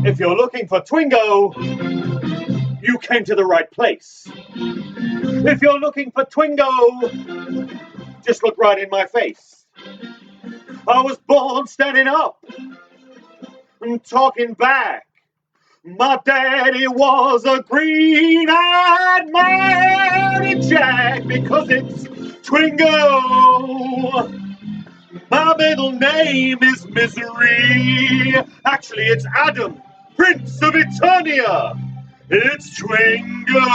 If you're looking for Twingo, you came to the right place. If you're looking for Twingo, just look right in my face. I was born standing up and talking back. My daddy was a green-eyed mighty Jack because it's Twingo. My middle name is Misery. Actually, it's Adam, Prince of Eternia. It's Twingo.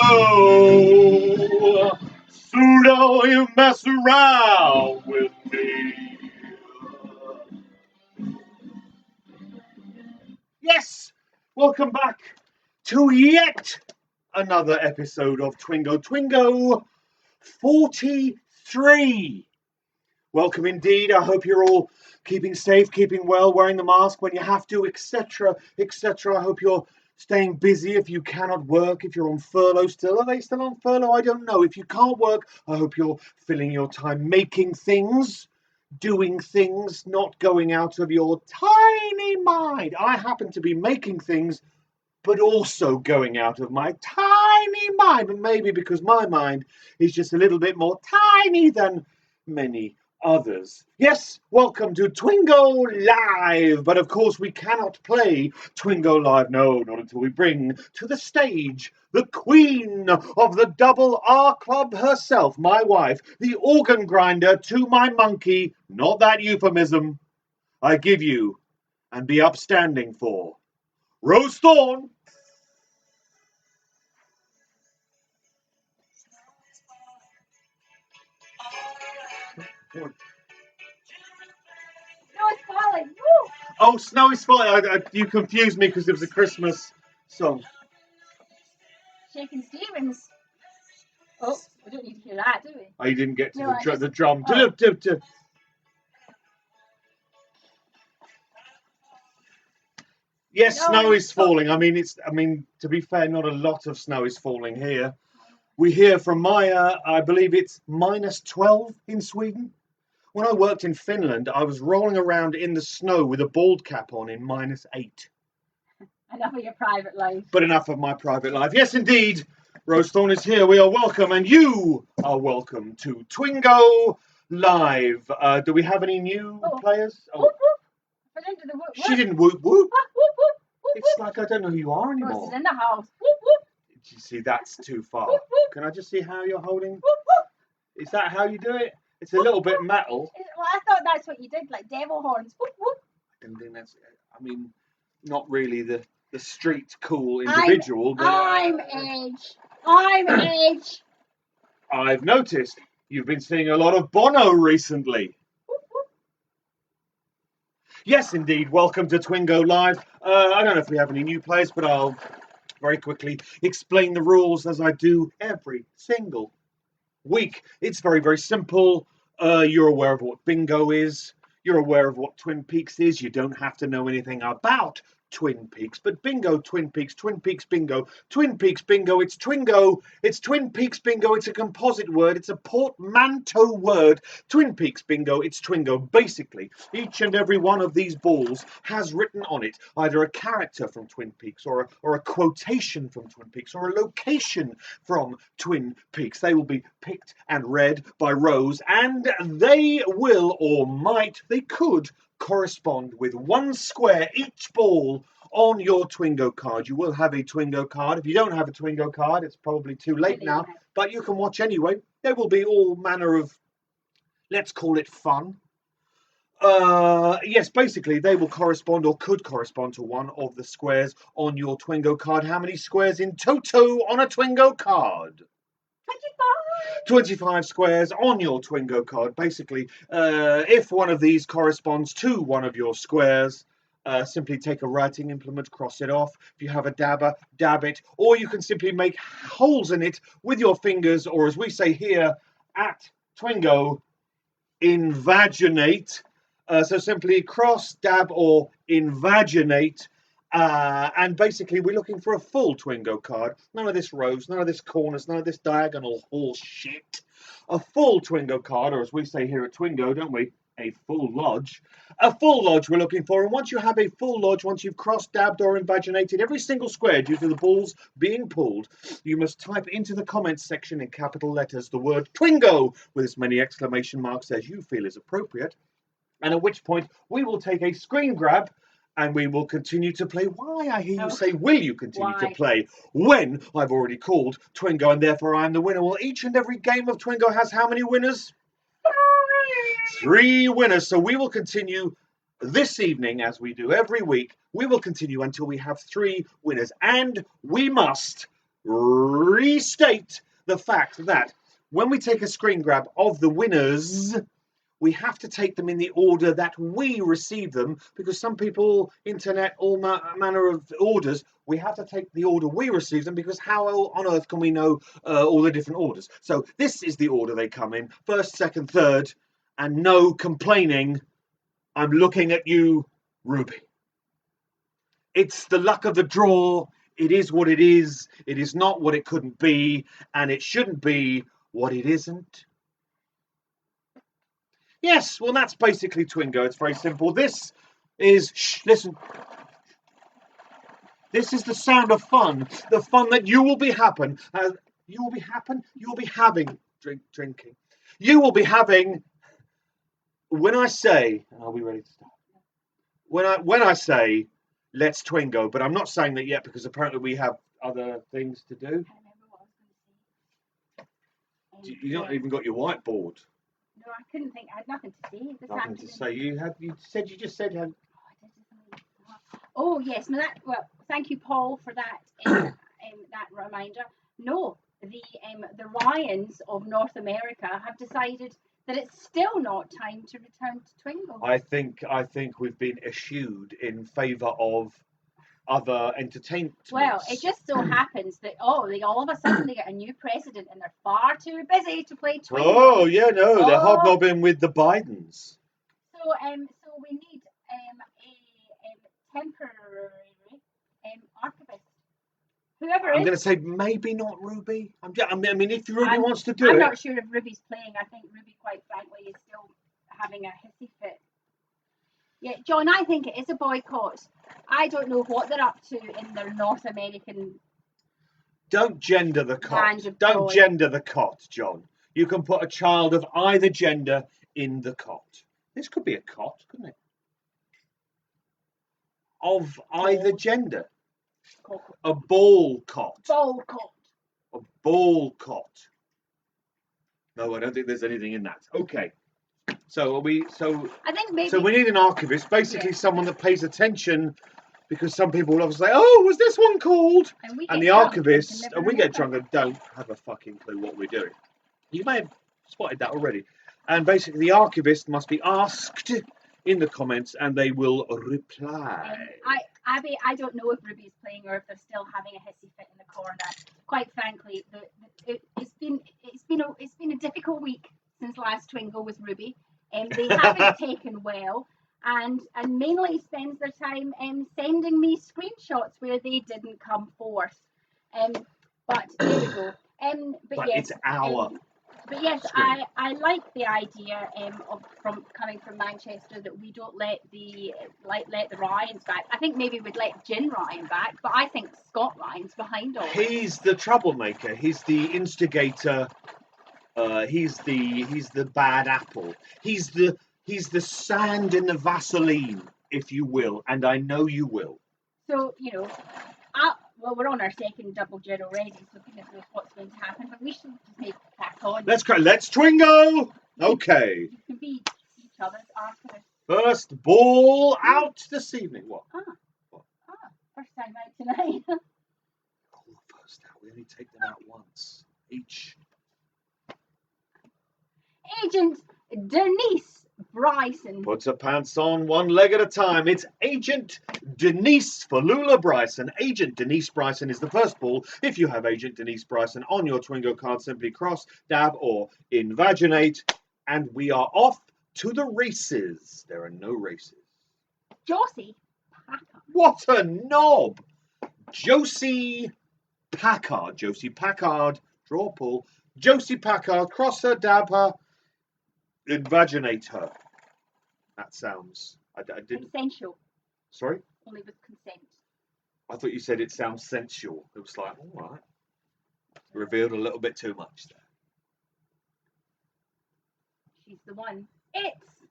So don't you mess around with me. Yes, welcome back to yet another episode of Twingo. Twingo 43. Welcome indeed. I hope you're all keeping safe, keeping well, wearing the mask when you have to, etc., etc. I hope you're staying busy if you cannot work, if you're on furlough still. Are they still on furlough? I don't know. If you can't work, I hope you're filling your time making things, doing things, not going out of your tiny mind. I happen to be making things, but also going out of my tiny mind. And maybe because my mind is just a little bit more tiny than many others. Yes, welcome to Twingo Live. But of course we cannot play Twingo Live, no, not until we bring to the stage the queen of the double R Club herself, my wife, the organ grinder to my monkey, not that euphemism, I give you and be upstanding for Rose Thorn. Falling. Woo! Oh, Snow is Falling. You confused me because it was a Christmas song. Shakin' Stevens. Oh, we don't need to hear that, do we? Oh, you didn't get to No, the drum. Oh. Yes, No, snow is falling. I mean, to be fair, not a lot of snow is falling here. We hear from Maya, I believe it's -12 in Sweden. When I worked in Finland, I was rolling around in the snow with a bald cap on in -8. Enough of your private life. But enough of my private life. Yes, indeed. Rose Thorn is here. We are welcome, and you are welcome to Twingo Live. Do we have any new players? Oh. For the do the whoop. She didn't whoop whoop. Whoop, whoop, whoop, whoop, It's like I don't know who you are whoop. anymore. Ross is in the house. Whoop, whoop, You see, that's too far. whoop, whoop, Can I just see how you're holding? whoop, whoop. Is that how you do it? It's a little bit metal. Well, I thought that's what you did, like devil horns. Whoop, whoop. I don't think that's. I mean, not really the street cool individual, but I'm Edge. I'm Edge. I've noticed you've been seeing a lot of Bono recently. Whoop, whoop. Yes, indeed. Welcome to Twingo Live. I don't know if we have any new players, but I'll very quickly explain the rules as I do every single week. It's very, very simple. You're aware of what bingo is. You're aware of what Twin Peaks is. You don't have to know anything about Twin Peaks, but bingo, Twin Peaks bingo, Twin Peaks bingo, it's Twingo, it's Twin Peaks bingo, it's a composite word, it's a portmanteau word, Twin Peaks bingo, it's Twingo. Basically, each and every one of these balls has written on it either a character from Twin Peaks or a quotation from Twin Peaks or a location from Twin Peaks. They will be picked and read by Rose, and they will or might, they could correspond with one square each ball on your Twingo card. You will have a Twingo card. If you don't have a Twingo card, it's probably too late now, but you can watch anyway. There will be all manner of, let's call it fun. Yes, basically they will correspond or could correspond to one of the squares on your Twingo card. How many squares in toto on a Twingo card? 25 squares on your Twingo card. Basically, if one of these corresponds to one of your squares, simply take a writing implement, cross it off. If you have a dabber, dab it, or you can simply make holes in it with your fingers, or as we say here at Twingo, invaginate. So simply cross, dab, or invaginate. And basically, we're looking for a full Twingo card. None of this rows, none of this corners, none of this diagonal horse shit. A full Twingo card, or as we say here at Twingo, don't we? A full lodge. A full lodge we're looking for. And once you have a full lodge, once you've crossed, dabbed, or invaginated every single square due to the balls being pulled, you must type into the comments section in capital letters the word Twingo with as many exclamation marks as you feel is appropriate. And at which point we will take a screen grab and we will continue to play. Why, I hear you say, will you continue to play? When I've already called Twingo and therefore I am the winner. Well, each and every game of Twingo has how many winners? 3 winners. So we will continue this evening as we do every week. We will continue until we have 3 winners. And we must restate the fact that when we take a screen grab of the winners, we have to take them in the order that we receive them, because some people, internet, all manner of orders, we have to take the order we receive them, because how on earth can we know all the different orders? So this is the order they come in, first, second, third, and no complaining. I'm looking at you, Ruby. It's the luck of the draw. It is what it is. It is not what it couldn't be, and it shouldn't be what it isn't. Yes, well, that's basically Twingo. It's very simple. This is, listen. This is the sound of fun. The fun that you will be having. You will be having, drinking. You will be having, when I say, are we ready to start? When I say, let's Twingo, but I'm not saying that yet because apparently we have other things to do. You've not even got your whiteboard. No, I couldn't think. I had nothing to say. Nothing to say. You just said. Oh yes, no. Well, thank you, Paul, for that that reminder. No, the Ryans of North America have decided that it's still not time to return to Twingo. I think we've been eschewed in favour of other entertainment. Well, it just so happens that they all of a sudden they get a new president and they're far too busy to play Twingo. Oh yeah, no, they're hobnobbing with the Bidens. So we need a temporary archivist. Whoever I'm going to say maybe not Ruby. I mean, if Ruby wants to do I'm it. not sure if Ruby's playing. I think Ruby, quite frankly, is still having a hissy fit. Yeah, John, I think it is a boycott. I don't know what they're up to in their North American. Don't gender the cot. Don't gender the cot, John. You can put a child of either gender in the cot. This could be a cot, couldn't it? of either gender. Cot. A ball cot. Ball cot. A ball cot. No, I don't think there's anything in that. Okay. So are we? So I think maybe. So we need an archivist, basically someone that pays attention, because some people will obviously say, "Oh, was this one called?" And the archivist, and we get drunk and don't have a fucking clue what we're doing. You may have spotted that already. And basically, the archivist must be asked in the comments, and they will reply. Abby, I don't know if Ruby's playing or if they're still having a hissy fit in the corner. Quite frankly, it's been a difficult week since last Twingo with Ruby. They haven't taken well, and mainly spends their time sending me screenshots where they didn't come forth. But there we go. But yes, it's our. But yes, I like the idea of coming from Manchester that we don't let the Ryans back. I think maybe we'd let Jin Ryan back, but I think Scott Ryan's behind all. He's the troublemaker. He's the instigator. He's the bad apple. He's the sand in the Vaseline, if you will, and I know you will. So well, we're on our second double gin already, so goodness knows what's going to happen. But we should just make it crack on. Let's Twingo. Okay. You can be each other's archivist. First ball out this evening. What? First time out tonight. First out. We only take them out once each. Agent Denise Bryson. Puts her pants on one leg at a time. It's Agent Denise for Lula Bryson. Agent Denise Bryson is the first ball. If you have Agent Denise Bryson on your Twingo card, simply cross, dab, or invaginate. And we are off to the races. There are no races. Josie Packard. What a knob! Josie Packard. Josie Packard. Draw pull. Josie Packard. Cross her, dab her. Invaginate her. That sounds. I didn't. Consensual. Sorry? Only with consent. I thought you said it sounds sensual. It was like, all right. Revealed a little bit too much there. She's the one. It's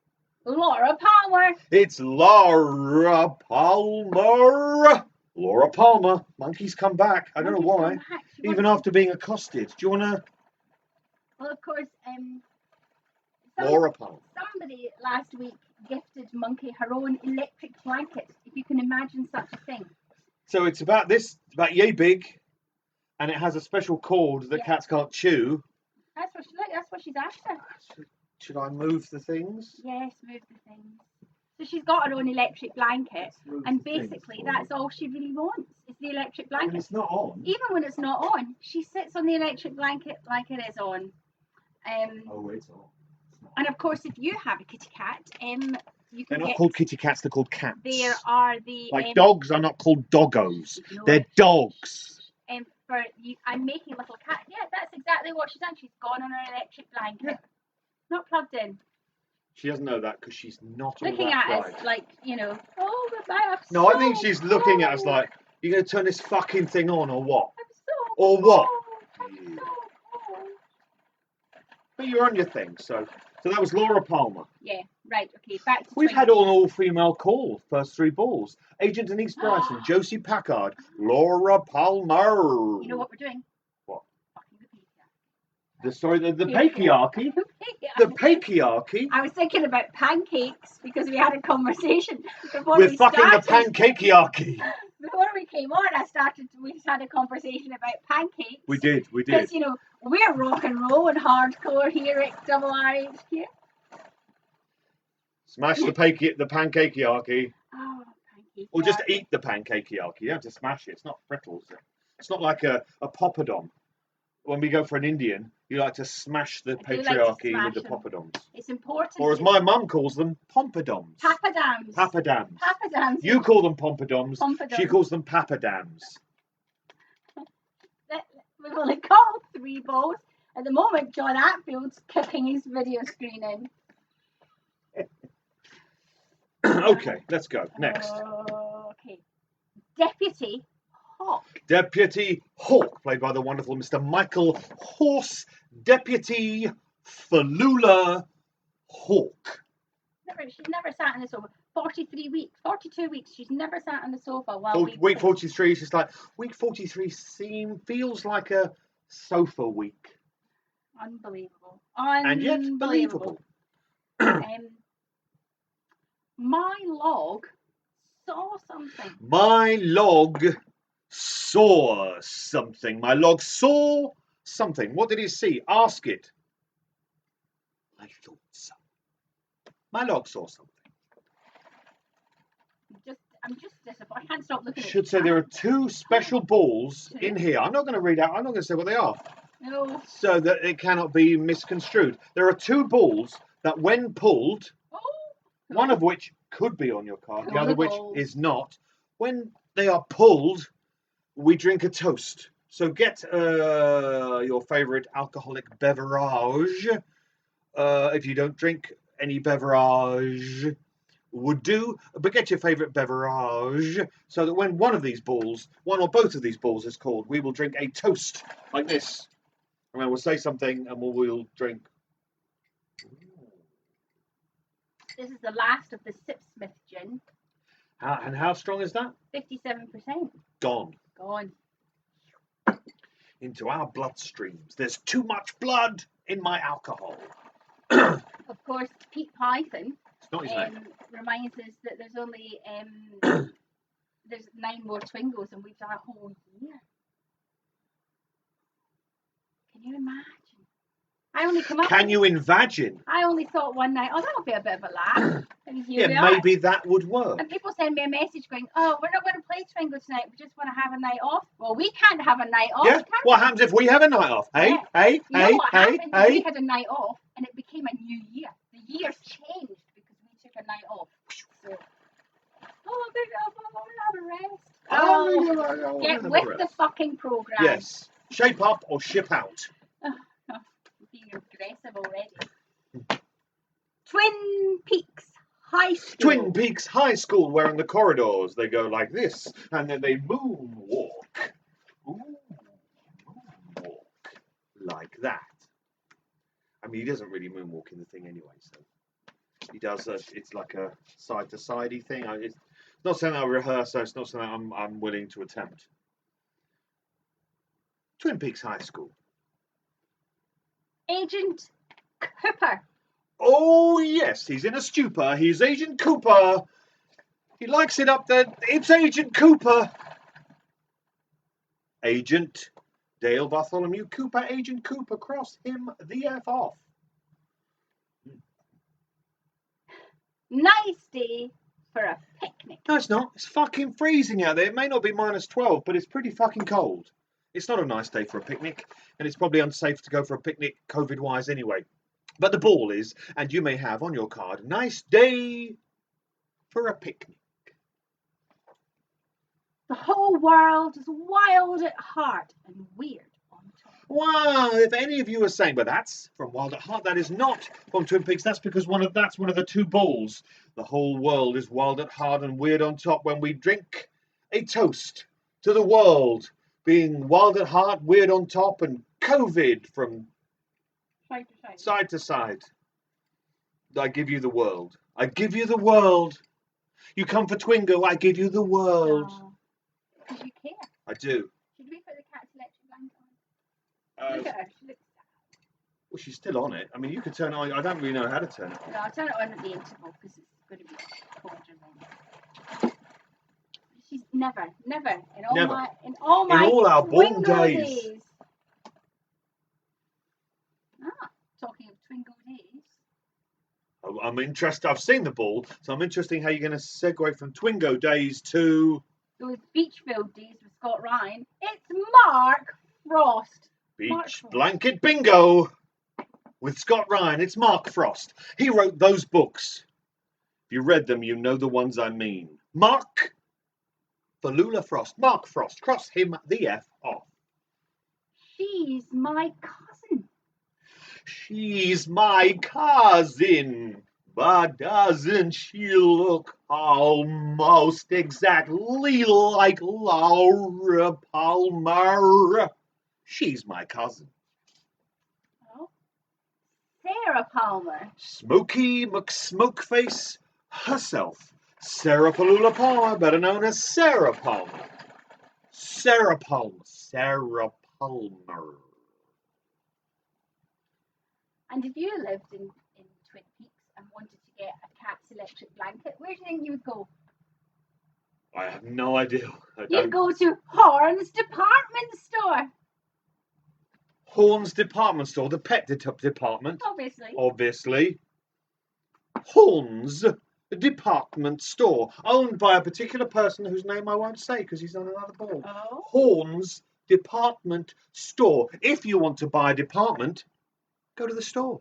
Laura Palmer. It's Laura Palmer. Laura Palmer. Monkey's come back. I don't know why. Even after being accosted. Do you want to? Well, of course. Laura Palmer. Somebody last week gifted Monkey her own electric blanket, if you can imagine such a thing. So it's about yay big, and it has a special cord that cats can't chew. That's what she's after. Should I move the things? Yes, move the things. So she's got her own electric blanket, and basically that's all she really wants is the electric blanket. When it's not on. Even when it's not on, she sits on the electric blanket like it is on. Oh, it's on. And of course, if you have a kitty cat, you can They're not called kitty cats, they're called cats. There are the... Like dogs are not called doggos. No, they're dogs. I'm making a little cat. Yeah, that's exactly what she's done. She's gone on her electric blanket. Not plugged in. She doesn't know that because she's not on looking that at ride. us like, oh, goodbye, No, I think she's looking at us like, you're going to turn this fucking thing on or what? I'm so or what? I'm so cold. But you're on your thing, so that was Laura Palmer. Yeah, right, okay, back to We've Twingo. had an all-female call, first three balls. Agent Denise Bryson, Josie Packard, Laura Palmer. You know what we're doing? What? Fucking the The patriarchy. The patriarchy. I was thinking about pancakes because we had a conversation before We're we fucking started. the pancakeiarchy. Before we came on, we just had a conversation about pancakes. We did. Because, we're rock and roll and hardcore here at RRHQ. Smash the pancakeiarchy. Oh, pancake. Or just eat the pancakeiarchy. You have to smash it. It's not frittles. It's not like a poppadom. When we go for an Indian, you like to smash the patriarchy with the poppadoms. It's important. Or as my mum calls them, pompadums. Pappadams. Pappadams. Pappadams. You call them pompadums. She calls them pappadams. We've only got 3 balls. At the moment, John Atfield's kicking his video screen in. Okay, let's go. Next. Okay. Deputy Hawk. Deputy Hawk, played by the wonderful Mr. Michael Horse. Deputy Falula Hawk. She's never sat in this over. 43 weeks, 42 weeks. She's never sat on the sofa while Week 43 is just like, week 43 feels like a sofa week. Unbelievable. And yet believable. My log saw something. My log saw something. My log saw something. What did he see? Ask it. I thought so. My log saw something. I'm just disappointed. I can't stop looking at it. Should say there are two special balls in here. I'm not going to read out. I'm not going to say what they are. No. So that it cannot be misconstrued. There are two balls that when pulled, one of which could be on your card, the other which is not. When they are pulled, we drink a toast. So get your favourite alcoholic beverage. If you don't drink any beverage, would do, but get your favourite beverage so that when one of these balls, one or both of these balls is called, we will drink a toast like this. And then we'll say something and we'll drink. This is the last of the Sipsmith gin. And how strong is that? 57%. Gone. Into our bloodstreams. There's too much blood in my alcohol. Of course, Pete Python reminds us that there's only there's 9 more Twingos and we've done a whole year. Can you imagine? Can you imagine? I only thought one night, that'll be a bit of a laugh. Maybe that would work. And people send me a message going, we're not going to play Twingo tonight, we just want to have a night off. Well, we can't have a night off. Yeah, what happens if we have a night off? Hey, you know what happened? We had a night off and it became a new year. The year's changed because we took a night off. So, we'll have a rest. Get with the fucking programme. Yes. Shape up or ship out. Being aggressive already. Twin Peaks High School. Twin Peaks High School, where in the corridors they go like this, and then they moonwalk. Moonwalk. Like that. I mean, he doesn't really moonwalk in the thing anyway, so he does. It's like a side-to-sidey thing. It's not something I rehearse, so it's not something I'm willing to attempt. Twin Peaks High School. Agent Cooper. Oh, yes, he's in a stupor. He's Agent Cooper. He likes it up there. It's Agent Cooper. Agent Dale Bartholomew Cooper. Agent Cooper, cross him the F off. Nice day for a picnic. No, it's not. It's fucking freezing out there. It may not be -12, but it's pretty fucking cold. It's not a nice day for a picnic, and it's probably unsafe to go for a picnic COVID-wise anyway. But the ball is, and you may have on your card, nice day for a picnic. The whole world is wild at heart and weird on top. Wow, if any of you are saying, but that's from Wild at Heart, that is not from Twin Peaks, that's because that's one of the two balls. The whole world is wild at heart and weird on top when we drink a toast to the world being wild at heart, weird on top, and COVID from side to side. I give you the world. I give you the world. You come for Twingo, I give you the world. Because you care. I do. Should we put the cat's electric blanket on? Look at her. She looks sad. Well, she's still on it. I mean, you could turn it on. I don't really know how to turn it on. No, I'll turn it on at the interval because it's going to be colder then. She's never in all our born days. Talking of Twingo days. I'm interested. I've seen the ball, so I'm interested in how you're going to segue from Twingo days to those Beachfield days with Scott Ryan. It's Mark Frost. Beach Blanket Bingo with Scott Ryan. It's Mark Frost. He wrote those books. If you read them, you know the ones I mean. Mark Falula Frost. Mark Frost. Cross him the F off. She's my cousin. She's my cousin. But doesn't she look almost exactly like Laura Palmer? She's my cousin. Oh, Sarah Palmer. Smokey McSmokeface herself. Sarah Palula Palmer, better known as Sarah Palmer. Sarah Palmer. Sarah Palmer. And if you lived in Twin Peaks and wanted to get a cat's electric blanket, where do you think you would go? I have no idea. You'd go to Horn's department store. Horn's department store, the pet department. Obviously. Horn's department store, owned by a particular person whose name I won't say because he's on another board. Oh. Horn's department store. If you want to buy a department, go to the store.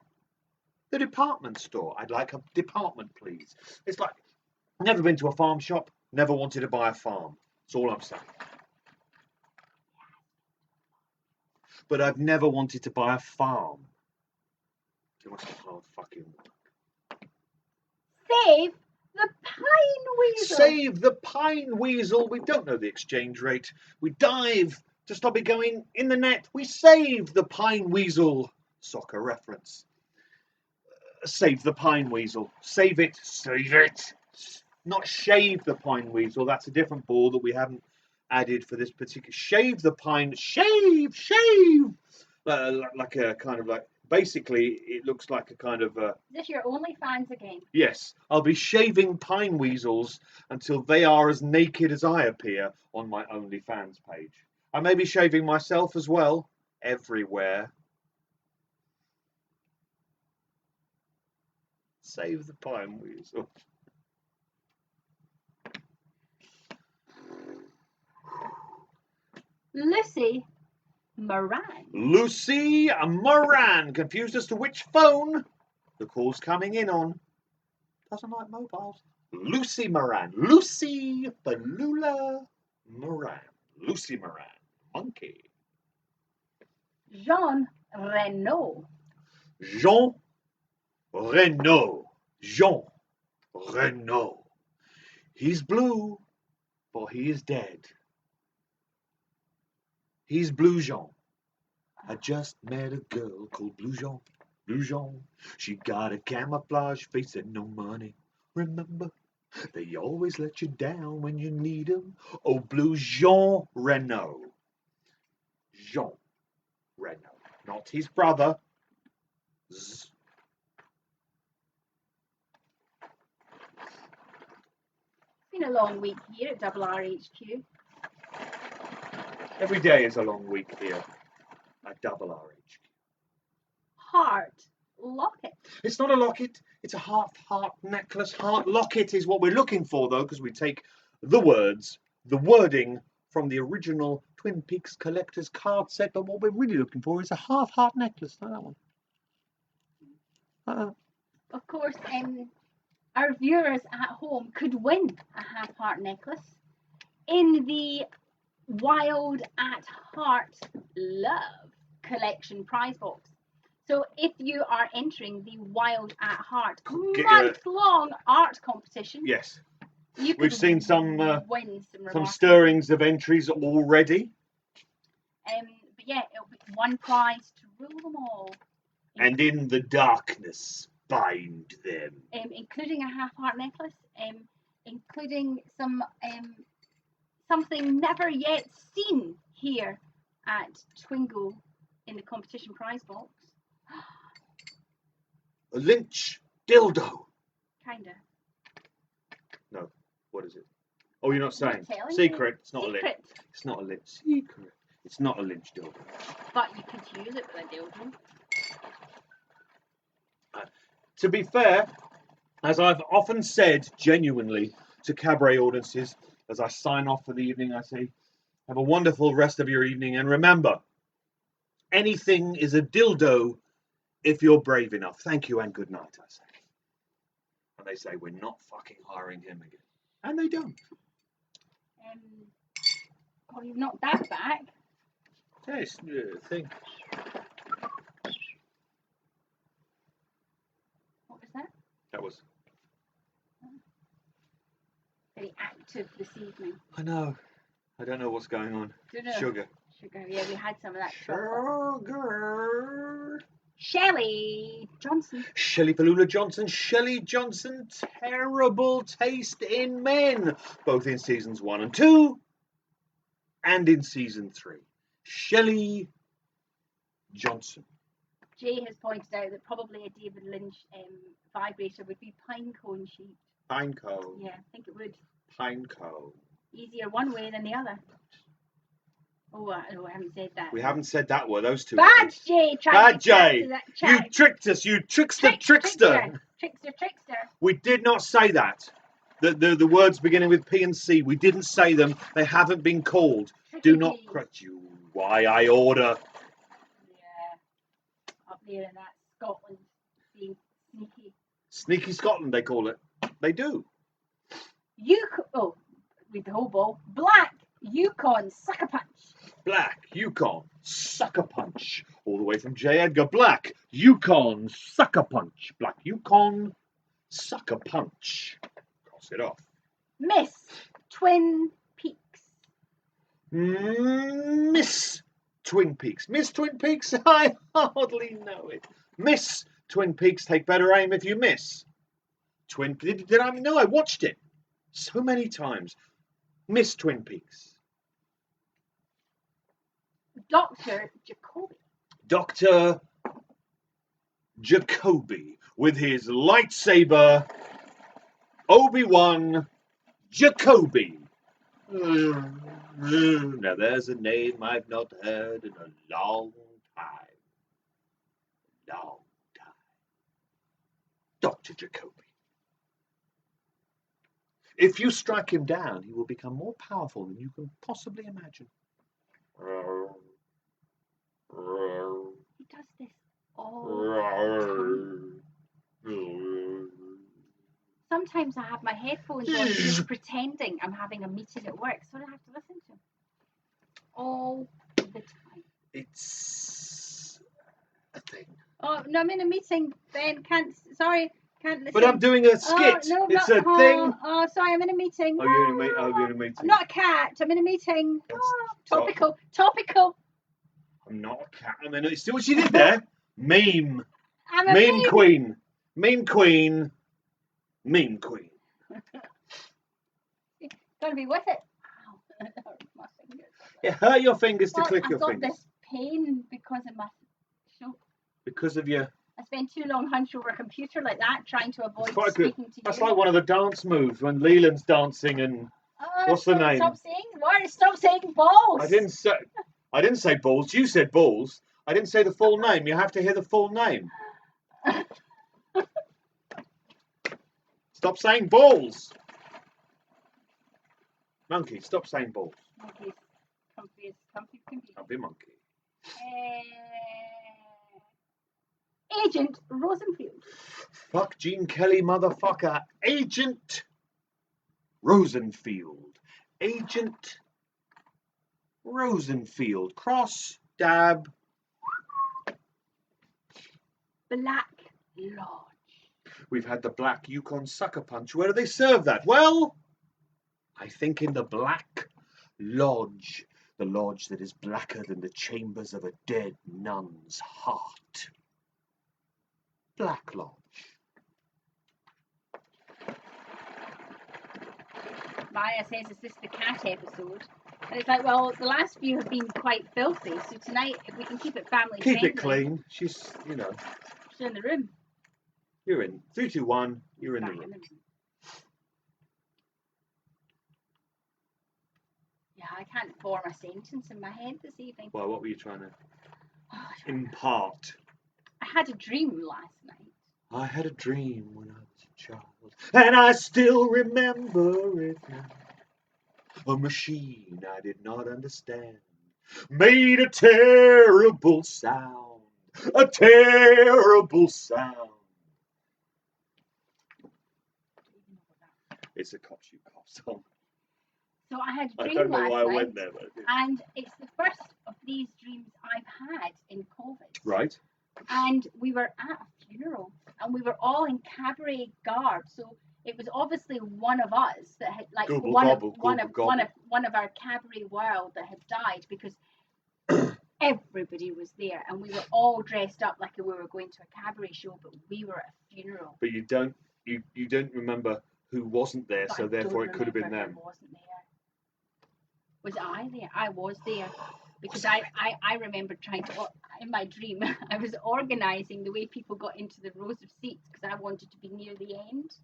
The department store. I'd like a department, please. It's like, never been to a farm shop, never wanted to buy a farm. That's all I'm saying. But I've never wanted to buy a farm. Too much hard fucking work. Save the pine weasel. Save the pine weasel. We don't know the exchange rate. We dive to stop it going in the net. We save the pine weasel. Soccer reference. Save the pine weasel. Save it. Save it. Not shave the pine weasel. That's a different ball that we haven't added for this particular. Shave the pine. Shave. Like a kind of like. Basically, it looks like a kind of. Is this your OnlyFans again? Yes, I'll be shaving pine weasels until they are as naked as I appear on my OnlyFans page. I may be shaving myself as well, everywhere. Save the pine weasel. Lucy Moran. Lucy Moran, confused as to which phone the call's coming in on. Doesn't like mobiles. Lucy Moran. Lucy Palula Moran. Lucy Moran. Monkey. Jean Renault. Jean Renault. Jean Renault. He's blue, for he is dead. He's Blue Jean. I just met a girl called Blue Jean. Blue Jean. She got a camouflage face and no money. Remember, they always let you down when you need them. Oh, Blue Jean Renault. Jean Renault. Not his brother. It's been a long week here at RRHQ. Every day is a long week here at RRHQ. Heart locket. It's not a locket, it's a heart necklace. Heart locket is what we're looking for, though, because we take the words, the wording from the original Twin Peaks collector's card set, but what we're really looking for is a half heart necklace, not that one. Of course, our viewers at home could win a half heart necklace in the Wild at Heart Love collection prize box. So if you are entering the Wild at Heart month-long art competition, yes, we've seen some win some stirrings of entries already. But yeah, it'll be one prize to rule them all. And in the darkness, bind them. Including a half heart necklace, including some something never yet seen here at Twingo in the competition prize box. A lynch dildo. Kinda. No. What is it? Oh, you're not saying. Secret. It's not a lynch. It's not a lynch. Secret. It's not a lynch dildo. But you could use it with a dildo. To be fair, as I've often said genuinely to cabaret audiences, as I sign off for the evening, I say, have a wonderful rest of your evening. And remember, anything is a dildo if you're brave enough. Thank you and good night, I say. And they say, we're not fucking hiring him again. And they don't. Oh, you've knocked that back. Yes, thing. What was that? That was... Very active this evening. I know. I don't know what's going on. Sugar. Sugar. Yeah, we had some of that. Sugar. Shelley Johnson. Shelley Palula Johnson. Shelley Johnson, Terrible Taste in Men, both in seasons 1 and 2 and in season 3. Shelley Johnson. Jay has pointed out that probably a David Lynch vibrator would be pinecone shaped. Pinecone. Yeah, I think it would. Pinecone. Easier one way than the other. Oh, I haven't said that. We haven't said that word, those two Bad words. Jay trying Bad to chat Jay. to that You chat. tricked us, you trickster. Trickster. We did not say that. The words beginning with P and C, we didn't say them. They haven't been called. Do not correct you. Why I order. Yeah. Up there in that Scotland being sneaky. Sneaky Scotland, they call it. They do. With the whole ball. Black Yukon Sucker Punch. Black Yukon Sucker Punch. All the way from J. Edgar. Black Yukon Sucker Punch. Black Yukon Sucker Punch. Cross it off. Miss Twin Peaks. Miss Twin Peaks. Miss Twin Peaks? I hardly know it. Miss Twin Peaks. Take better aim if you miss. Did I know? I watched it so many times. Miss Twin Peaks. Dr. Jacoby. Dr. Jacoby with his lightsaber. Obi-Wan Jacoby. Now there's a name I've not heard in a long time. Dr. Jacoby. If you strike him down, he will become more powerful than you can possibly imagine. He does this all the time. Sometimes I have my headphones on just pretending I'm having a meeting at work, so I don't have to listen to him all the time. It's a thing. Oh, no, I'm in a meeting, Ben. Can't listen. But I'm doing a skit. No, it's a thing. Oh, sorry, I'm in a meeting. Oh, you're in a meeting. I'm not a cat. I'm in a meeting. Topical. I'm not a cat. I'm in a... See what she did there? Meme. I'm a Meme queen. Meme queen. Meme queen. Gotta be with it. Ow. It hurt my fingers. It hurt your fingers to click your I've fingers. got this pain because of my shoulder. Because of your... I spend too long hunched over a computer like that, trying to avoid quite good. speaking to you. That's like one of the dance moves when Leland's dancing and... What's the name? Stop saying balls. I didn't say balls. You said balls. I didn't say the full name. You have to hear the full name. Stop saying balls. Monkey, stop saying balls. Monkey's comfy can be. Comfy monkey. Agent Rosenfield. Fuck Gene Kelly, motherfucker. Agent Rosenfield. Agent Rosenfield. Cross, dab. Black Lodge. We've had the Black Yukon Sucker Punch. Where do they serve that? Well, I think in the Black Lodge. The lodge that is blacker than the chambers of a dead nun's heart. Black Lodge. Maya says, is this the cat episode? And it's like, well, the last few have been quite filthy, so tonight, if we can keep it family friendly. Keep it clean. She's, you know. She's in the room. You're in. 3, 2, 1. You're in the room. Yeah, I can't form a sentence in my head this evening. Well, what were you trying to impart? I had a dream last night. I had a dream when I was a child, and I still remember it now. A machine I did not understand made a terrible sound. A terrible sound. It's a cough you cough song. So I had a dream I don't know last why I night, went there, but and it's the first of these dreams I've had in COVID. Right. And we were at a funeral, and we were all in cabaret garb. So it was obviously one of us that had, like, one of our cabaret world that had died, because everybody was there, and we were all dressed up like we were going to a cabaret show, but we were at a funeral. But you don't remember who wasn't there, But so I therefore don't it could have been remember them. who wasn't there. Was I there? I was there because I remember trying to, in my dream, I was organising the way people got into the rows of seats because I wanted to be near the end.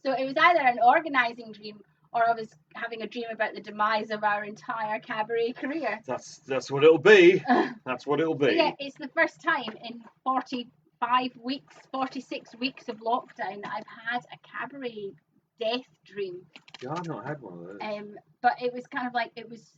So it was either an organising dream or I was having a dream about the demise of our entire cabaret career. That's what it'll be. That's what it'll be. So yeah, it's the first time in 46 weeks of lockdown I've had a cabaret death dream. Yeah, I've not had one of those. But it was kind of like it was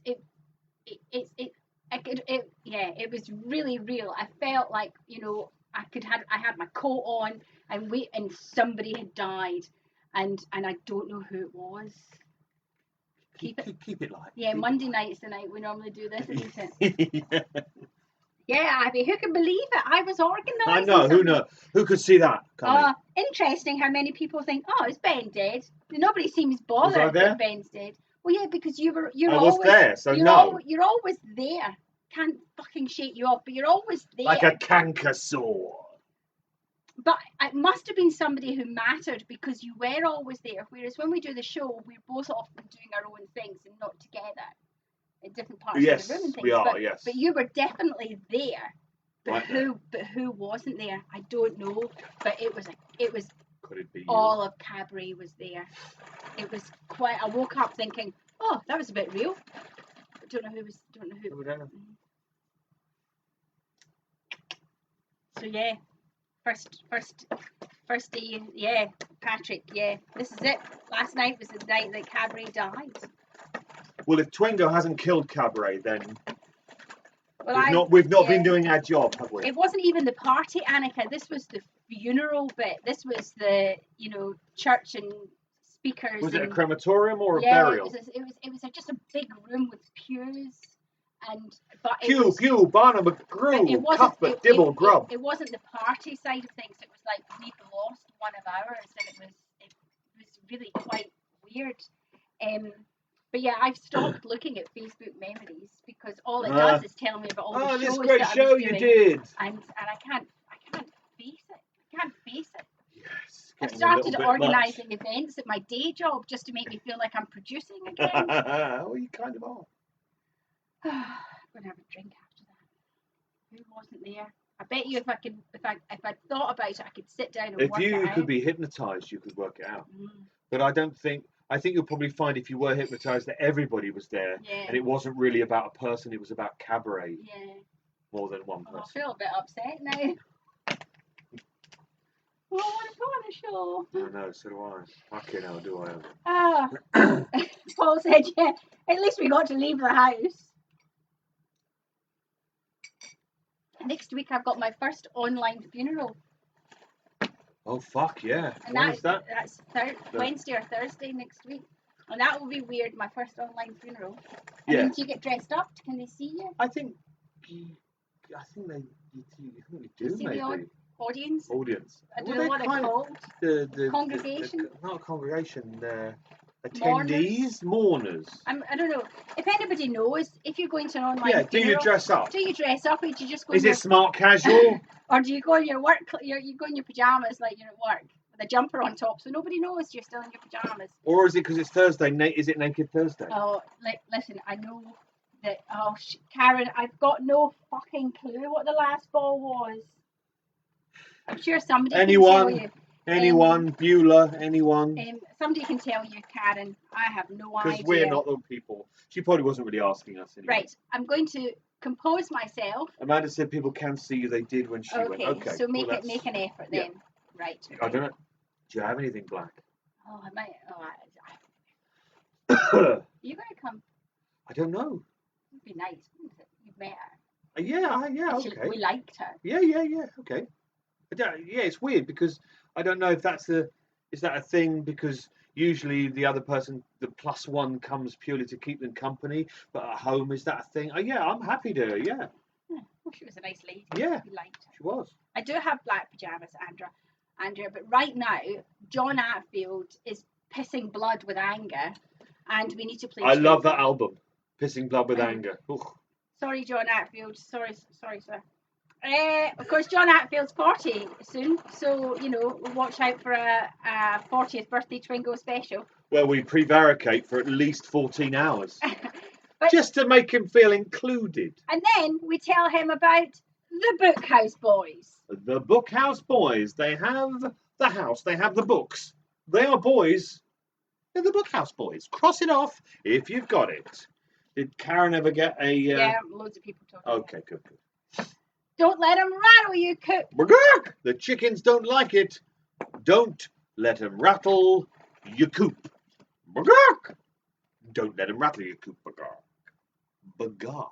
was really real. I felt like, you know, I had my coat on and somebody had died, and I don't know who it was. Keep it light. Yeah, Monday night's the night we normally do this, isn't it? Yeah, Abby, who can believe it? I was organising. I know. Something. Who could see that coming? Interesting how many people think, oh, is Ben dead? Nobody seems bothered that Ben's dead. Well, yeah, because you're I always was there, so no. You're always there. Can't fucking shake you off, but you're always there. Like a canker sore. But it must have been somebody who mattered because you were always there. Whereas when we do the show, we're both often doing our own things and not together in different parts of the room and things. We are, yes. But you were definitely there. But right who wasn't there? I don't know. But it was Could it be you? All of cabaret was there. It was quite. I woke up thinking, oh, that was a bit real. I don't know who. We don't know. So yeah. First day, yeah, Patrick, yeah. This is it. Last night was the night that Cabaret died. Well, if Twingo hasn't killed Cabaret, then we've not been doing our job, have we? It wasn't even the party, Annika. This was the funeral bit. This was the, you know, church and speakers. Was it a crematorium or a burial? It was just a big room with pews. Pew, Barnum, McGrew, Cuthbert, Dibble, Grub. It wasn't the party side of things. It was like we'd lost one of ours, and it was really quite weird. But yeah, I've stopped looking at Facebook memories because all it does is tell me about all the shows this great that show I was you doing, did, and I can't face it. I can't face it. Yes. I've started organising events at my day job just to make me feel like I'm producing again. Well, you kind of are. I'm gonna have a drink after that. Who wasn't there? I bet you if I thought about it, I could sit down and work it out. If you could be hypnotised, you could work it out. But I think you'll probably find if you were hypnotised that everybody was there, and it wasn't really about a person; it was about cabaret. Yeah. More than one person. I feel a bit upset now. Well, I want to go on the show. I know, so do I. Fucking hell, do I ever. Paul said, yeah, at least we got to leave the house. Next week I've got my first online funeral. Oh, fuck, yeah. And when is that? That's Wednesday or Thursday next week. And that will be weird, my first online funeral. And then do you get dressed up? Can they see you? I think they do, see maybe. The audience? I don't know what they're called. The congregation? Not a congregation, attendees, mourners. I don't know. If anybody knows, if you're going to an online funeral, do you dress up? Do you dress up, or do you just go? Is it smart casual? Or do you go in your work? You go in your pajamas like you're at work with a jumper on top, so nobody knows you're still in your pajamas. Or is it because it's Thursday? Is it Naked Thursday? Oh, listen, I know that. Oh, Karen, I've got no fucking clue what the last ball was. I'm sure somebody can tell you. Anyone, Beulah, anyone. Somebody can tell you, Karen. I have no idea. Because we're not the people. She probably wasn't really asking us anyway. Right, I'm going to compose myself. Amanda said people can see you. They did when she went. Okay, so make an effort then. Yeah. Right. Okay. I don't know. Do you have anything black? Oh, I might. Are you going to come? I don't know. It'd be nice, wouldn't it? You've met her. Yeah, Actually, okay. We liked her. Yeah, okay. Yeah, it's weird because I don't know if is that a thing, because usually the other person, the plus one, comes purely to keep them company, but at home, is that a thing? Oh yeah, I'm happy to, yeah. Well, she was a nice lady. Yeah, we liked her. She was. I do have black pajamas, Andrea, but right now, John Atfield is pissing blood with anger, and we need to play. I love that album. Pissing blood with anger. Ooh. Sorry, John Atfield. Sorry, sir. Of course, John Atfield's 40 soon, so watch out for a 40th birthday Twingo special. Well, we prevaricate for at least 14 hours. But, just to make him feel included. And then we tell him about the Bookhouse Boys. The Bookhouse Boys. They have the house. They have the books. They are boys. They're the Bookhouse Boys. Cross it off if you've got it. Did Karen ever get a... Yeah, loads of people talking. Okay, good. Don't let them rattle you, cook. The chickens don't like it. Don't let them rattle your coop. Don't let them rattle your coop. Bagak.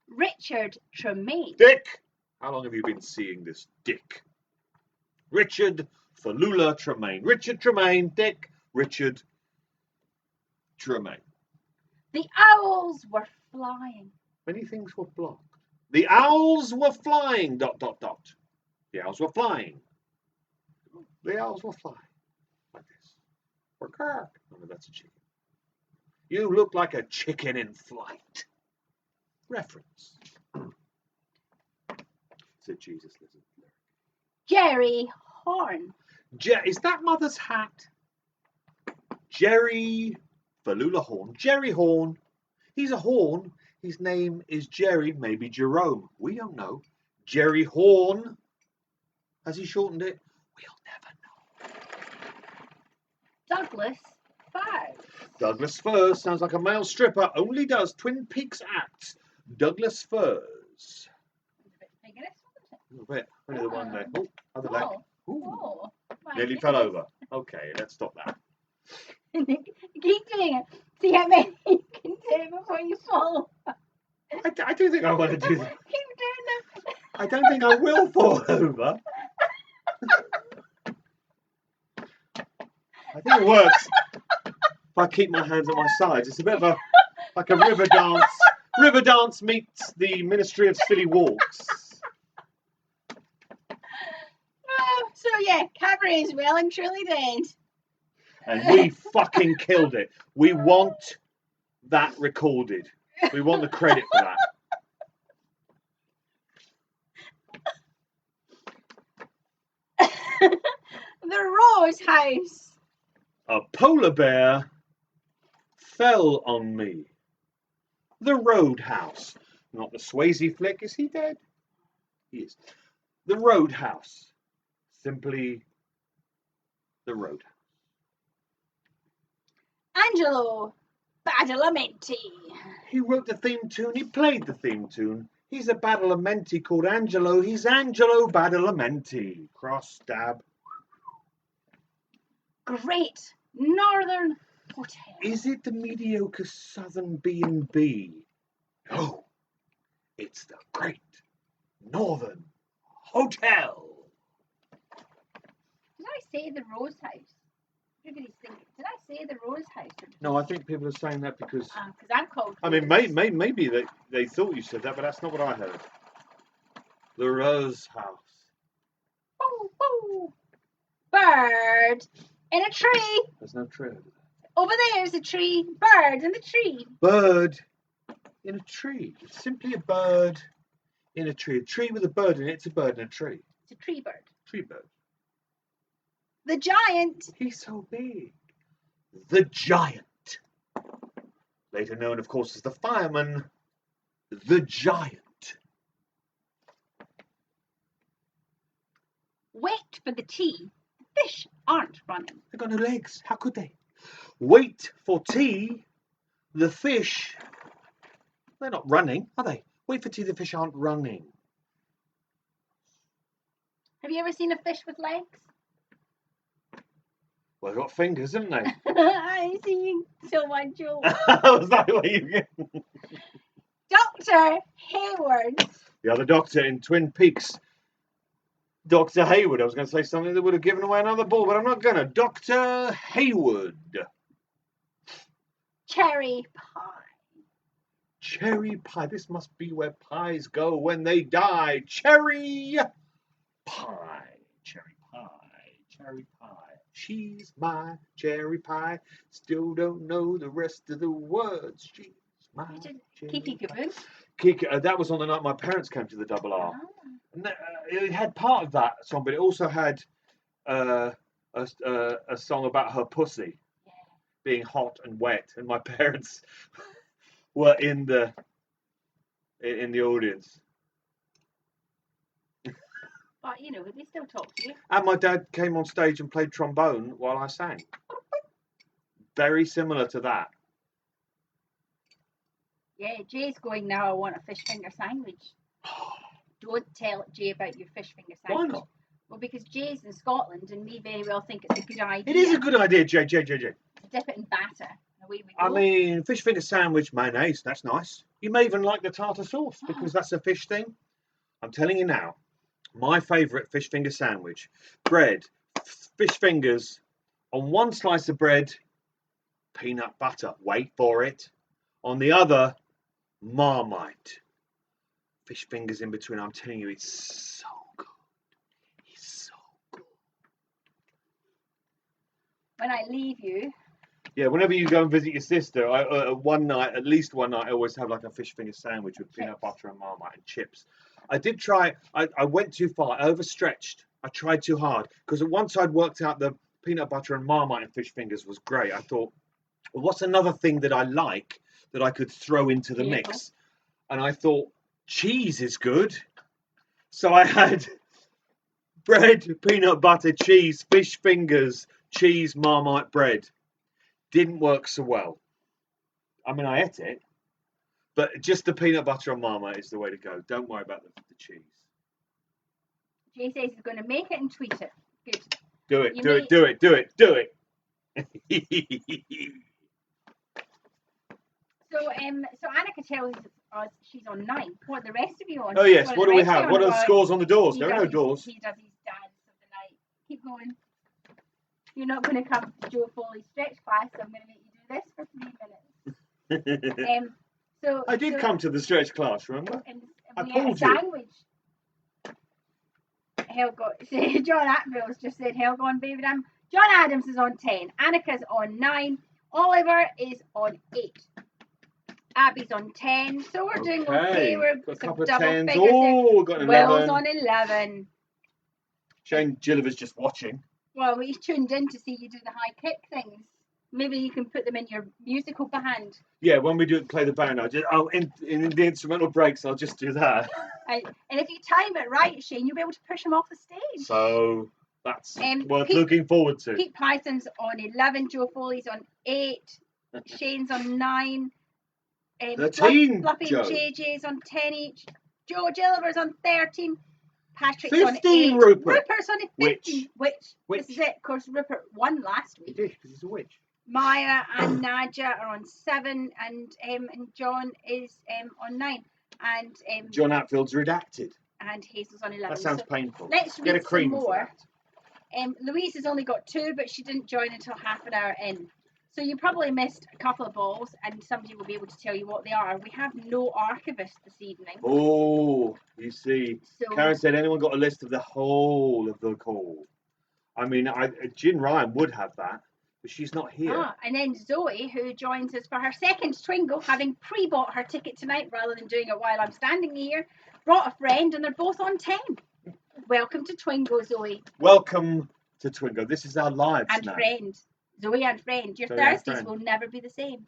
Richard Tremaine. Dick! How long have you been seeing this dick? Richard Falula Tremaine. Richard Tremaine, Dick. Richard Tremaine. The owls were flying. Many things were blocked. The owls were flying. ... The owls were flying. The owls were flying. Like this. Oh, no, that's a chicken. You look like a chicken in flight. Reference. Said Jesus, listen. Jerry Horn. Is that Mother's hat? Jerry Falula Horn. Jerry Horn. He's a horn. His name is Jerry, maybe Jerome. We don't know. Jerry Horn. Has he shortened it? We'll never know. Douglas Furs. Douglas Furs sounds like a male stripper. Only does Twin Peaks acts. Douglas Furs. A little bit. Only the one there. Oh, other leg. Oh, nearly fell over. Okay, let's stop that. Keep doing it. See how many you can do before you fall. I do think I want to do that. Keep doing that. I don't think I will fall over. I think it works if I keep my hands at my sides. It's a bit of like a river dance. River dance meets the Ministry of Silly Walks. So yeah, Cabaret is well and truly dead. And we fucking killed it. We want that recorded. We want the credit for that. The Rose House. A polar bear fell on me. The Roadhouse. Not the Swayze flick. Is he dead? He is. The Roadhouse. Simply the Roadhouse. Angelo Badalamenti. He wrote the theme tune. He played the theme tune. He's a Badalamenti called Angelo. He's Angelo Badalamenti. Cross stab. Great Northern Hotel. Is it the mediocre Southern B&B? No. It's the Great Northern Hotel. Did I say the Rose House? Everybody's thinking, did I say the Rose House? No, I think people are saying that because I'm called. I mean, maybe they thought you said that, but that's not what I heard. The Rose House. Boo, boo. Bird in a tree. There's no tree over there. Over there's a tree. Bird in the tree. Bird in a tree. It's simply a bird in a tree. A tree with a bird in it. It's a bird in a tree. It's a tree bird. Tree bird. The giant. He's so big. The giant. Later known, of course, as the fireman. The giant. Wait for the tea. The fish aren't running. They've got no legs. How could they? Wait for tea. The fish. They're not running, are they? Wait for tea. The fish aren't running. Have you ever seen a fish with legs? Well, they've got fingers, haven't they? I see you so my joke. Was that what you get? Dr. Hayward. The other doctor in Twin Peaks. Dr. Hayward. I was going to say something that would have given away another ball, but I'm not going to. Dr. Hayward. Cherry pie. Cherry pie. This must be where pies go when they die. Cherry pie. Cherry pie. Cherry pie. She's my cherry pie. Still don't know the rest of the words. She's my Kiki cherry pie. Kaboom. That was on the night my parents came to the Double R. Ah. And it had part of that song, but it also had a song about her pussy being hot and wet, and my parents were in the audience. But you know, they still talk to you. And my dad came on stage and played trombone while I sang. Very similar to that. Yeah, Jay's going now. I want a fish finger sandwich. Don't tell Jay about your fish finger sandwich. Why not? Well, because Jay's in Scotland and we very well think it's a good idea. It is a good idea, Jay. Dip it in batter. Away we go. I mean, fish finger sandwich, mayonnaise, that's nice. You may even like the tartar sauce because that's a fish thing. I'm telling you now, my favourite fish finger sandwich. Bread, fish fingers, on one slice of bread, peanut butter, wait for it. On the other, Marmite. Fish fingers in between, I'm telling you, it's so good. It's so good. When I leave you. Yeah, whenever you go and visit your sister, at least one night, I always have like a fish finger sandwich with peanut butter and Marmite and chips. I did try, I went too far, I overstretched. I tried too hard because once I'd worked out the peanut butter and Marmite and fish fingers was great, I thought, well, what's another thing that I like that I could throw into the mix? And I thought, cheese is good. So I had bread, peanut butter, cheese, fish fingers, cheese, Marmite bread. Didn't work so well. I mean, I ate it, but just the peanut butter and Marmite is the way to go. Don't worry about the cheese. Jay says he's going to make it and tweet it. Good. Do it, do it. So Annika tells us she's on 9. What are the rest of you on? Oh yes, what do we have? What are the scores on the doors? There are no doors. He does his dance of the night. Keep going. You're not going to come to Joe Foley's stretch class, so I'm going to make you do this for 3 minutes. I did come to the stretch class, remember? And I we had a pulled you. sandwich. John Atwell's just said, Helga on Baby Ram. John Adams is on 10. Annika's on 9. Oliver is on 8. Abby's on 10. So we're doing okay. We're got a some couple of double tens. figures. Oh, we've got an 11. Will's on 11. Shane Gilliver's just watching. Well, he's tuned in to see you do the high kick things. Maybe you can put them in your musical band. Yeah, when we play the band, in the instrumental breaks, I'll just do that. And if you time it right, Shane, you'll be able to push him off the stage. So that's worth looking forward to. Pete Python's on 11. Joe Foley's on 8. Shane's on 9. 13. Fluffy Joe. and JJ's on 10 each. Joe Gilliver's on 13. Patrick's 15, on 8. Rupert. Rupert's on 15. Which? This is it. Of course, Rupert won last week. He did, because he's a witch. Maya and Nadia are on 7, and John is on 9, and John Atfield's redacted. And Hazel's on 11. That sounds painful. Let's get a cream some for more. that. Louise has only got 2, but she didn't join until half an hour in. So you probably missed a couple of balls, and somebody will be able to tell you what they are. We have no archivist this evening. Oh, you see. So, Karen said, anyone got a list of the whole of the call? I mean, Gin Ryan would have that, but she's not here. And then Zoe, who joins us for her second Twingo, having pre-bought her ticket tonight rather than doing it while I'm standing here, brought a friend, and they're both on 10. Welcome to Twingo, Zoe. Welcome to Twingo. This is our lives and now. Friend. Zoe and Friend. Your Thursdays will never be the same.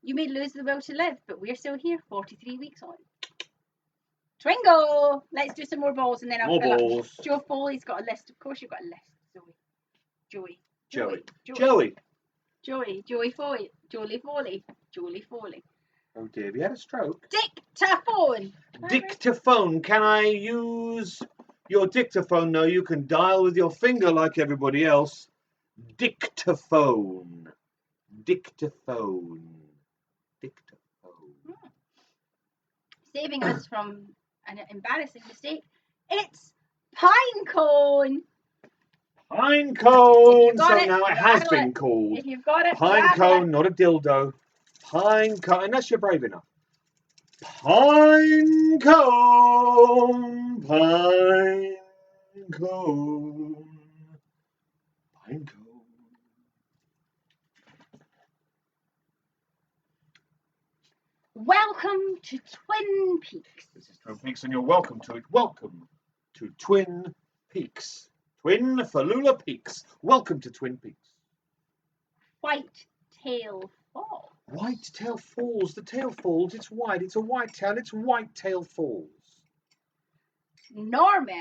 You may lose the will to live, but we're still here 43 weeks on. Twingo! Let's do some more balls and then I'll fill up. Joe Foley's got a list. Of course you've got a list, Zoe. Joey Foley. Jolie Foley. Oh dear, have you had a stroke? Dictaphone! Dictaphone. Can I use your dictaphone? No, you can dial with your finger like everybody else. Dictaphone. Saving us from an embarrassing mistake. It's pine cone. Pine cone. So it, now it has been called. If you've got it, pine cone, not a dildo. Pine cone, unless you're brave enough. Pine cone, pine cone. Twingo. Welcome to Twin Peaks. This is Twin Peaks, and you're welcome to it. Welcome to Twin Peaks. Twin Falula Peaks. Welcome to Twin Peaks. Whitetail Falls. Whitetail Falls. The tail falls. It's white. It's a white tail. It's Whitetail Falls. Norma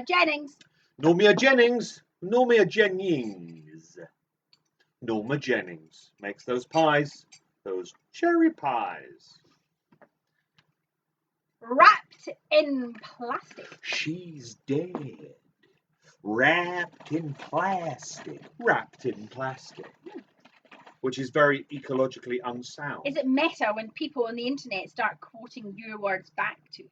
Jennings. Normia Jennings. Normia Jennings. Norma Jennings makes those pies, those cherry pies. Wrapped in plastic. She's dead. Wrapped in plastic. Wrapped in plastic. Which is very ecologically unsound. Is it meta when people on the internet start quoting your words back to you?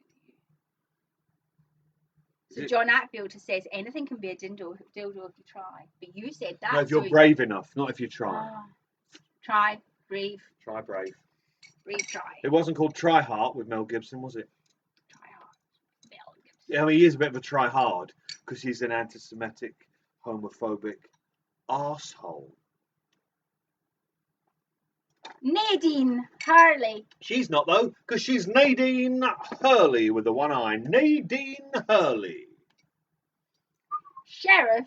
So John Atfield says anything can be a dildo if you try. But you said that. No, if you're brave enough, not if you try. Try, brave. Try brave. Brave, try. It wasn't called Try Heart with Mel Gibson, was it? Try hard. Mel Gibson. Yeah, I mean, he is a bit of a try hard because he's an anti-Semitic, homophobic arsehole. Nadine Hurley. She's not, though, because she's Nadine Hurley with the one eye. Nadine Hurley. Sheriff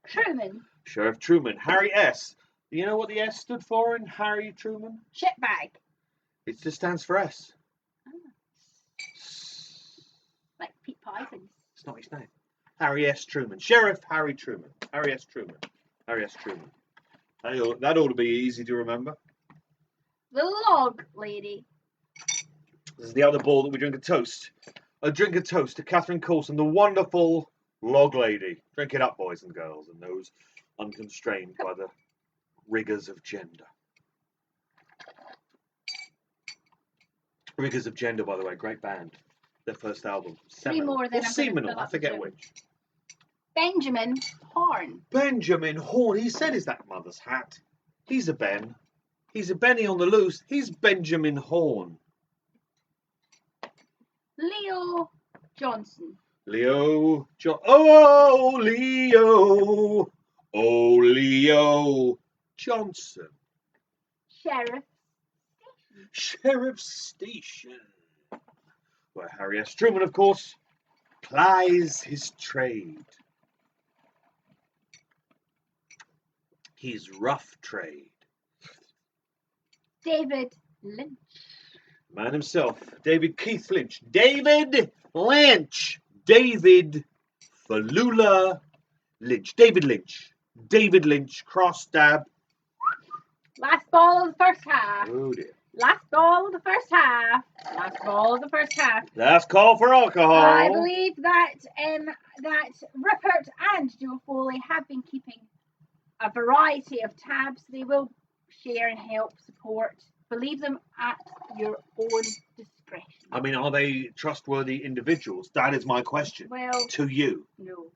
Truman. Sheriff Truman. Harry S. You know what the S stood for in Harry Truman? Shitbag. It just stands for S. Like Pete Python. It's not his name. Harry S. Truman. Sheriff Harry Truman. Harry S. Truman. Harry S. Truman. That ought to be easy to remember. The Log Lady. This is the other ball that we drink a toast. A drink a toast to Catherine Coulson, the wonderful log lady. Drink it up, boys and girls, and those unconstrained by the rigours of gender. Rigours of Gender, by the way, great band. Their first album. Three more than Seminal, I forget which. Benjamin Horn. Benjamin Horn. He said he's that mother's hat. He's a Ben. He's a Benny on the loose. He's Benjamin Horn. Leo Johnson. Leo. Leo Johnson. Sheriff Station. Where Harry S. Truman, of course, plies his trade. His rough trade. David Lynch. Man himself, David Keith Lynch. David Lynch. David Falula Lynch. David Lynch. David Lynch. Cross stab. Last ball of the first half. Oh dear. Last ball of the first half. Last ball of the first half. Last call for alcohol. I believe that that Rupert and Joe Foley have been keeping a variety of tabs. They will share and help support. Believe them at your own discretion. I mean, are they trustworthy individuals? That is my question. Well, to you. No.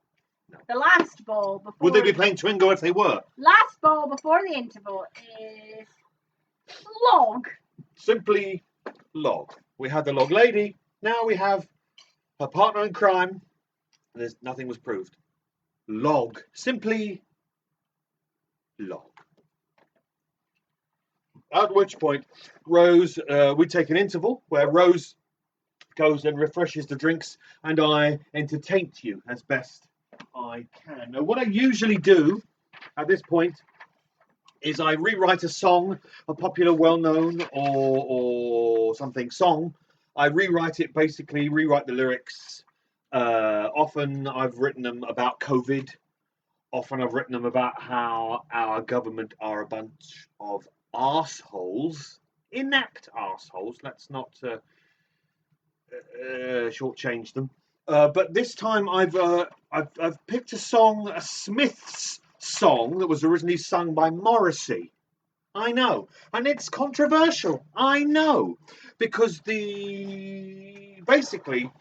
The last ball before. Would they be playing Twingo if they were? Last ball before the interval is log. Simply log. We had the log lady. Now we have her partner in crime. And nothing was proved. Log. Simply log. At which point, Rose, we take an interval where Rose goes and refreshes the drinks, and I entertain you as best I can. Now, what I usually do at this point is I rewrite a song, a popular, well-known or something song. I rewrite it, basically rewrite the lyrics. Often I've written them about COVID. Often I've written them about how our government are a bunch of arseholes, inept arseholes. Let's not shortchange them. But this time I've picked a song, a Smiths song that was originally sung by Morrissey. I know, and it's controversial. I know, because basically,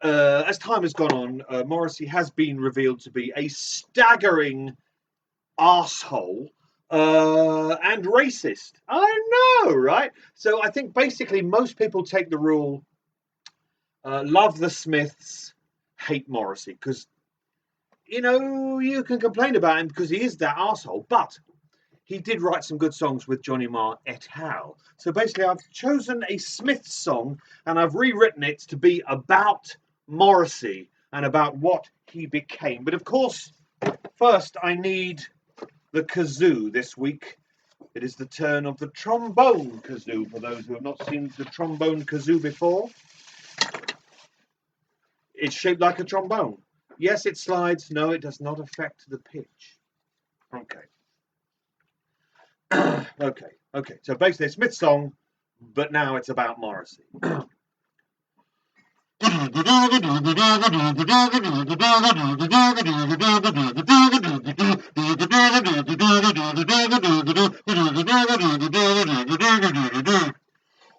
as time has gone on, Morrissey has been revealed to be a staggering arsehole. And racist. I know, right? So I think basically most people take the rule, love the Smiths, hate Morrissey because, you know, you can complain about him because he is that arsehole, but he did write some good songs with Johnny Marr et al. So basically, I've chosen a Smiths song and I've rewritten it to be about Morrissey and about what he became. But of course, first I need the kazoo this week. It is the turn of the trombone kazoo, for those who have not seen the trombone kazoo before. It's shaped like a trombone. Yes, it slides. No, it does not affect the pitch. Okay. Okay. So basically, a Smith song, but now it's about Morrissey.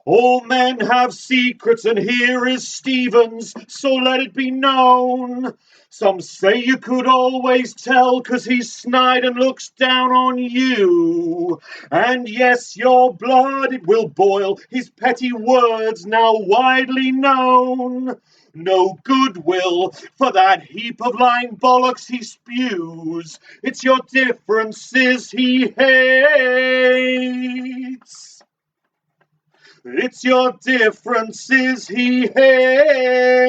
All men have secrets, and here is Stephen's, so let it be known. Some say you could always tell, 'cause he's snide and looks down on you. And yes, your blood it will boil, his petty words now widely known. No goodwill for that heap of lying bollocks he spews. It's your differences he hates. It's your differences he hates.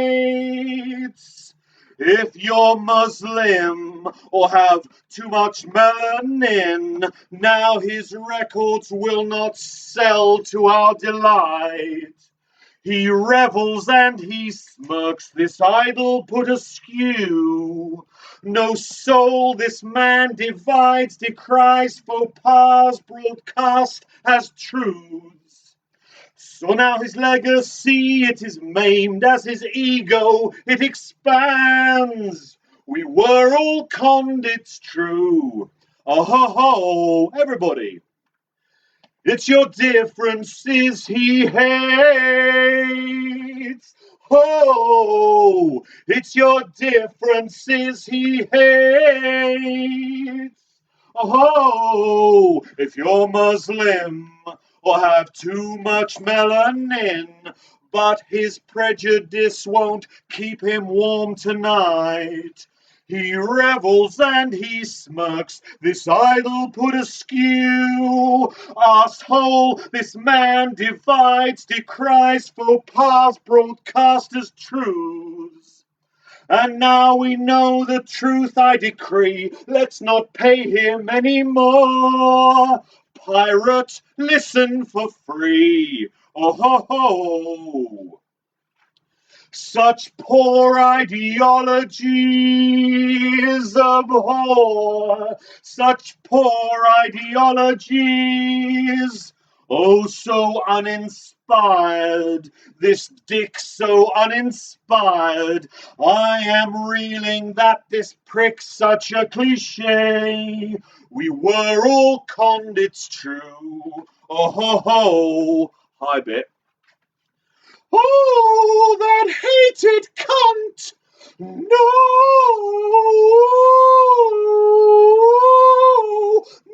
If you're Muslim or have too much melanin, now his records will not sell to our delight. He revels and he smirks, this idol put askew. No soul this man divides, decries faux pas broadcast as truths. So now his legacy, it is maimed as his ego, it expands. We were all conned, it's true. Oh ho ho, everybody. It's your differences he hates. Oh, it's your differences he hates. Oh, if you're Muslim or have too much melanin, but his prejudice won't keep him warm tonight. He revels and he smirks, this idol put askew. Asshole, this man divides, decries faux pas broadcast as truths. And now we know the truth I decree, let's not pay him anymore. Pirate, listen for free. Oh ho ho. Such poor ideologies abhor, such poor ideologies. Oh, so uninspired, this dick so uninspired. I am reeling that this prick's such a cliche. We were all conned, it's true. Oh ho ho. Hi, Bit. Oh, that hated cunt! No!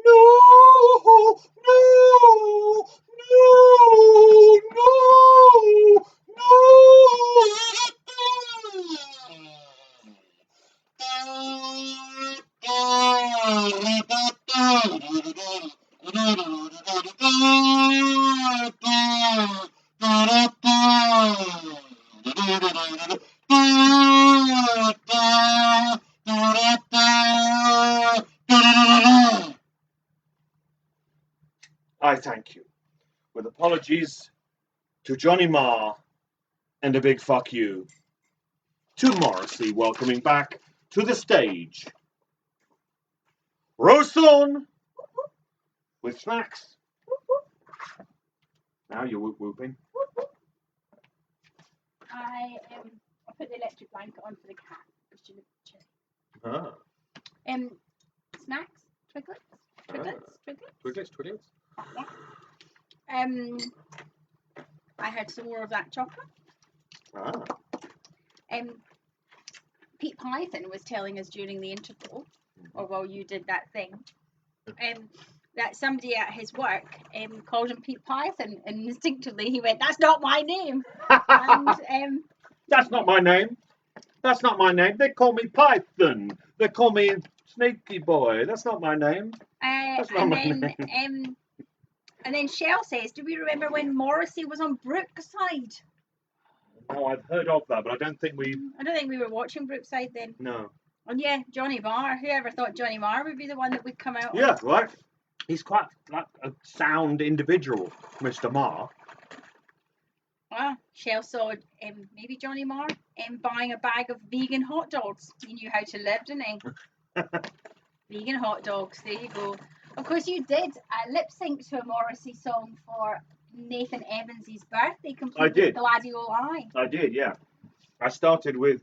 No! No! No! I thank you, with apologies to Johnny Marr and a big fuck you to Morrissey, welcoming back to the stage Roast on with snacks. Now you're whooping. I put the electric blanket on for the cat. Ah. Snacks, Twiglets. I had some more of that chocolate. Ah. Pete Python was telling us during the interval, or while you did that thing, that somebody at his work called him Pete Python, and instinctively he went, "That's not my name." And That's not my name. That's not my name. They call me Python. They call me Snaky Boy. That's not my name. That's not my name. And then Shell says, do we remember when Morrissey was on Brookside? Oh, I've heard of that, but I don't think we were watching Brookside then. No. And yeah, Johnny Marr. Whoever thought Johnny Marr would be the one that would come out? Yeah, right. He's quite like a sound individual, Mr. Marr. Well, Shell saw maybe Johnny Marr buying a bag of vegan hot dogs. He knew how to live, didn't he? Vegan hot dogs. There you go. Of course, you did lip sync to a Morrissey song for Nathan Evans' birthday. I did. Gladioli. I did, yeah. I started with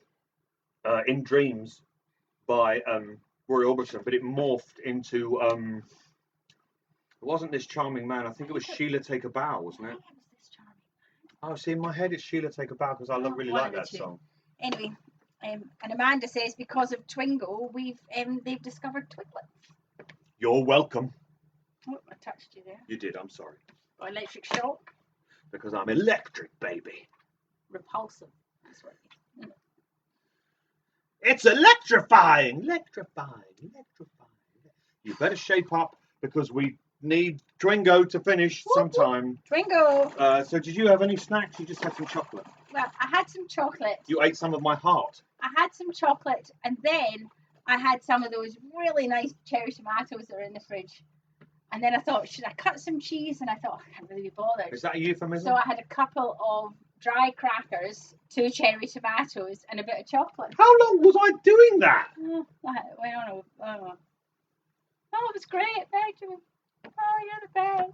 In Dreams by Roy Orbison, but it morphed into it wasn't This Charming Man. I think it was Sheila Take a Bow, wasn't it? I think it was This Charming Man. Oh, see, in my head it's Sheila Take a Bow because I really like that song. Anyway, and Amanda says because of Twingo, they've discovered twiglets. You're welcome. Oh, I touched you there. You did, I'm sorry. Or electric shock. Because I'm electric, baby. Repulsive. That's what it is. It's electrifying. Electrifying. You better shape up because we need Twingo to finish sometime. Twingo! So did you have any snacks? You just had some chocolate. Well, I had some chocolate. You ate some of my heart. I had some chocolate and then I had some of those really nice cherry tomatoes that are in the fridge. And then I thought, should I cut some cheese? And I thought, I can't really be bothered. Is that a euphemism? So I had a couple of dry crackers, 2 cherry tomatoes, and a bit of chocolate. How long was I doing that? I don't know. Oh, it was great. Thank you. Oh, you're the best.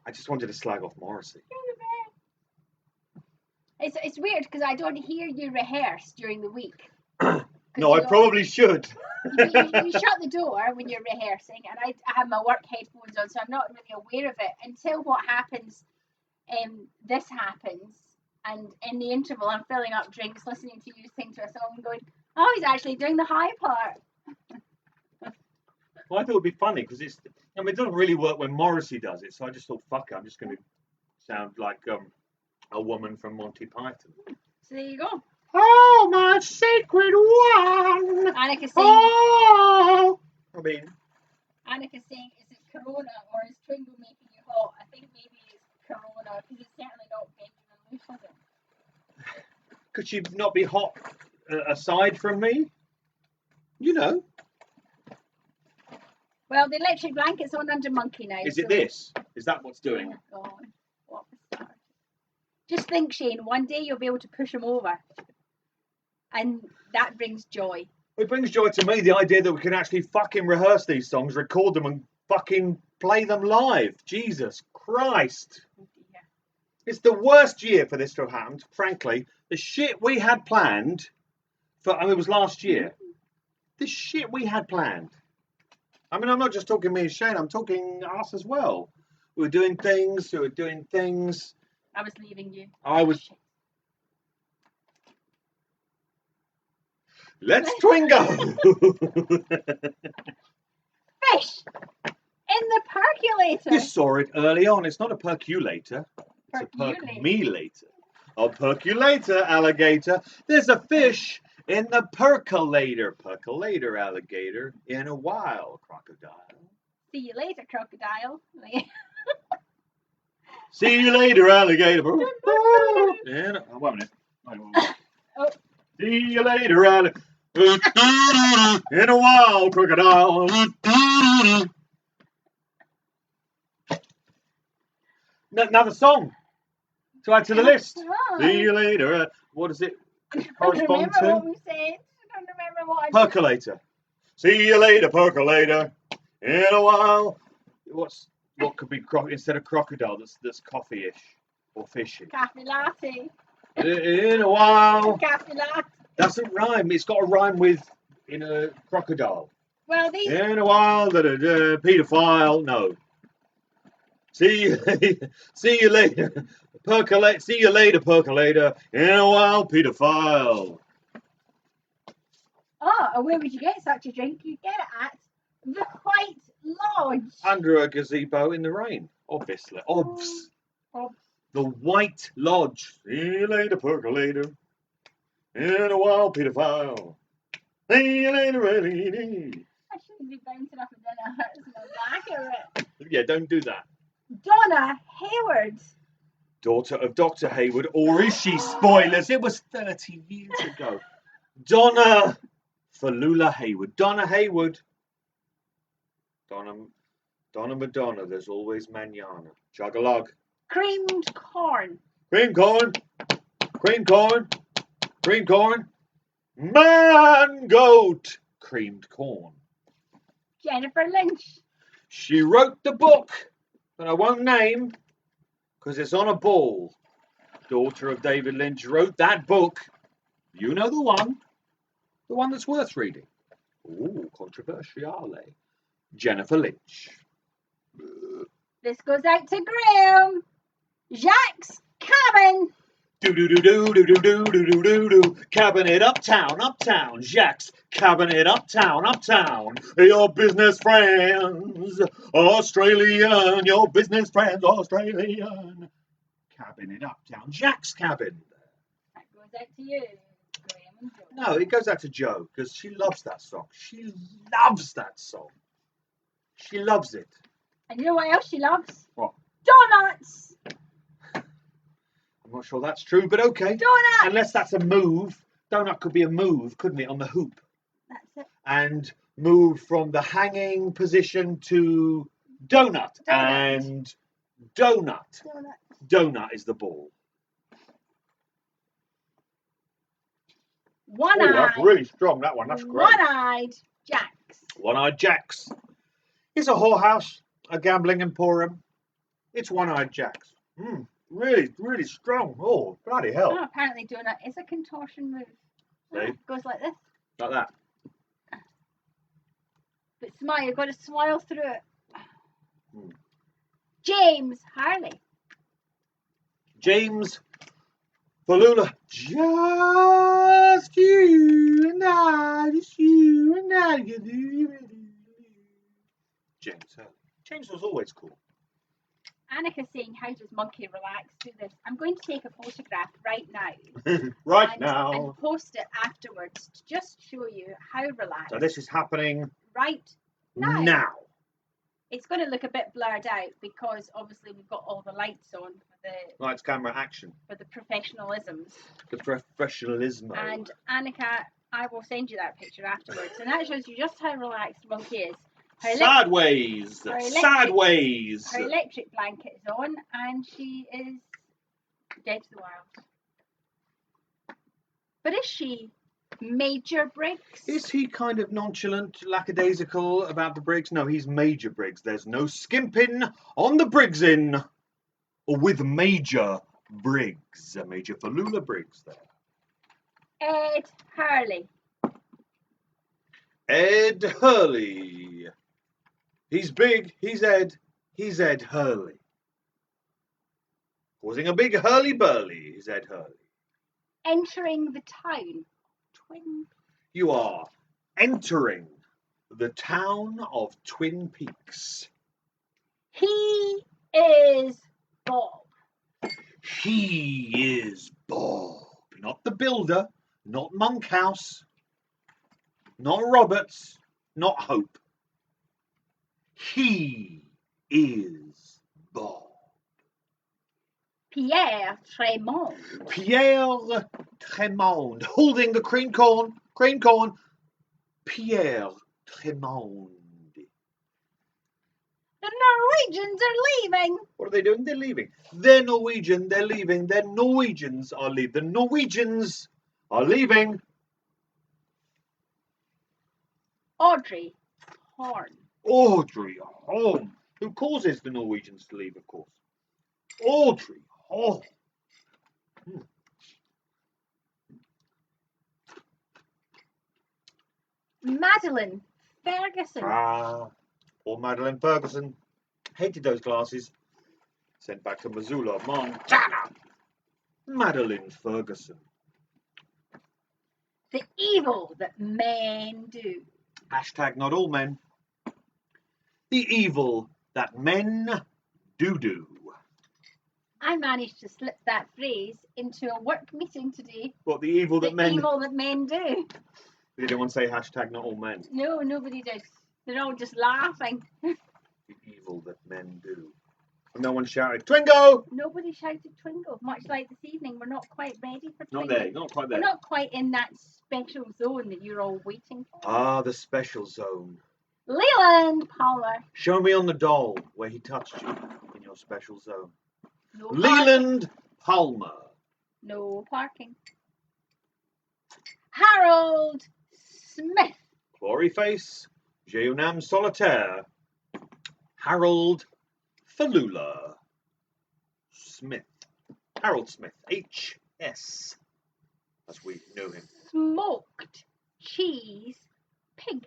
I just wanted to slag off Morrissey. You're the best. It's weird because I don't hear you rehearse during the week. No, I probably should. You shut the door when you're rehearsing, and I have my work headphones on, so I'm not really aware of it until what happens. This happens, and in the interval, I'm filling up drinks, listening to you sing to a song, and going, "Oh, he's actually doing the high part." Well, I thought it would be funny because it doesn't really work when Morrissey does it, so I just thought, fuck it, I'm just going to sound like a woman from Monty Python. So there you go. Oh, my sacred one! Annika saying. Oh! Annika saying, is it Corona or is Twingo making you hot? I think maybe it's Corona because it's certainly not Benjamin Lewis, is it? Could she not be hot aside from me? You know. Well, the electric blanket's on under Monkey now. Is it this? Is that what's doing it? Oh, God. What a start. Just think, Shane, one day you'll be able to push him over. And that brings joy. It brings joy to me, the idea that we can actually fucking rehearse these songs, record them and fucking play them live. Jesus Christ. Oh, dear. It's the worst year for this to have happened, frankly. The shit we had planned it was last year. The shit we had planned. I mean, I'm not just talking me and Shane, I'm talking us as well. We were doing things. I was leaving you. Let's Twingo! Fish! In the percolator! You saw it early on. It's not a percolator. It's a percolator. A percolator, alligator. There's a fish in the percolator. Percolator, alligator. In a while, crocodile. See you later, crocodile. See you later, alligator. Wait a minute. Oh. See you later, alligator. In a while, crocodile. Another song to add to the list. Oh. See you later. What does it correspond I don't remember to? what we said. I don't remember what I Percolator. See you later, percolator. In a while. What could be instead of crocodile? That's coffee-ish or fishy. Cafe latte. In a while. Cafe latte. Doesn't rhyme. It's got to rhyme with in a crocodile. Well, these. In a while, pedophile. No. See you later. Percolate. See you later, percolator. In a while, pedophile. Oh, and where would you get such a drink? You get it at the White Lodge. Under a gazebo in the rain, obviously. Obs. The White Lodge. See you later, percolator. In a wild pedophile. I shouldn't be bouncing up and down. It hurts my back a bit. Yeah, don't do that. Donna Hayward. Daughter of Dr. Hayward, or is she? Spoilers, it was 30 years ago. Donna Falula Hayward. Donna Hayward. Donna Madonna, there's always manana. Chug-a-lug. Creamed corn. Cream corn. Cream corn. Cream corn. Man goat. Creamed corn. Jennifer Lynch. She wrote the book that I won't name because it's on a ball. Daughter of David Lynch wrote that book. You know the one that's worth reading. Ooh, controversial. Jennifer Lynch. This goes out to Graham. Jack's Cabin. Do. Cabinet uptown. Jack's Cabinet uptown. Your business friends, Australian. Your business friends, Australian. Cabinet uptown. Jack's Cabin. That goes out to you, Graham and Joe. No, it goes out to Jo because she loves that song. She loves that song. She loves it. And you know what else she loves? What? Donuts. I'm not sure that's true, but okay. Donuts. Unless that's a move. Donut could be a move, couldn't it, on the hoop? That's it. And move from the hanging position to donut. And donut. Donut is the ball. One-eyed. That's really strong, that one. That's great. One-eyed Jack's. One-eyed Jack's. It's a whorehouse, a gambling emporium. It's One-eyed Jack's. Really, really strong. Oh, bloody hell. Oh, apparently donut is a contortion move. See? Goes like this. Like that. But smile, you've got to smile through it. James Harley. James Falula. Just you and I, just you and I. James Harley. James was always cool. Annika saying, how does Monkey relax? Do this. I'm going to take a photograph right now. now. And post it afterwards to just show you how relaxed. So this is happening right now. now. It's going to look a bit blurred out because obviously we've got all the lights on for the Lights, camera, action. for the professionalisms. The professionalism. And Annika, I will send you that picture afterwards, and that shows you just how relaxed Monkey is. Sideways. Sideways. Her electric blanket is on, and she is dead to the wild. But is she Major Briggs? Is he kind of nonchalant, lackadaisical about the Briggs? No, he's Major Briggs. There's no skimping on the Briggsin. Or with Major Briggs. Major Falula Briggs there. Ed Hurley. Ed Hurley. He's big. He's Ed. He's Ed Hurley. Causing a big hurly-burly is Ed Hurley. Entering the town. Twin. You are entering the town of Twin Peaks. He is Bob. He is Bob. Not the builder, not Monkhouse, not Roberts, not Hope. He is Bob. Pierre Tremont. Pierre Tremont, holding the cream corn. Pierre Tremont. The Norwegians are leaving. What are they doing? They're leaving. They're Norwegian. They're leaving. Their Norwegians are leaving. The Norwegians are leaving. Audrey Horn. Audrey Horn. Who causes the Norwegians to leave, of course. Audrey Horn. Madeline Ferguson. Poor Madeline Ferguson. Hated those glasses. Sent back to Missoula, Montana. Madeline Ferguson. The evil that men do. Hashtag not all men. The evil that men do. I managed to slip that phrase into a work meeting today. What, the evil that The men... evil that men do. Did anyone say hashtag not all men? No, nobody did. They're all just laughing. The evil that men do. And no one shouted, Twingo! Nobody shouted Twingo. Much like this evening, we're not quite ready for Twingo. Not there, not quite there. We're not quite in that special zone that you're all waiting for. Ah, the special zone. Leland Palmer. Show me on the doll where he touched you in your special zone. No Leland Palmer. No parking. Harold Smith. Glory face. Jeunam solitaire. Harold Falula Smith. Harold Smith. HS. As we know him. Smoked cheese pig.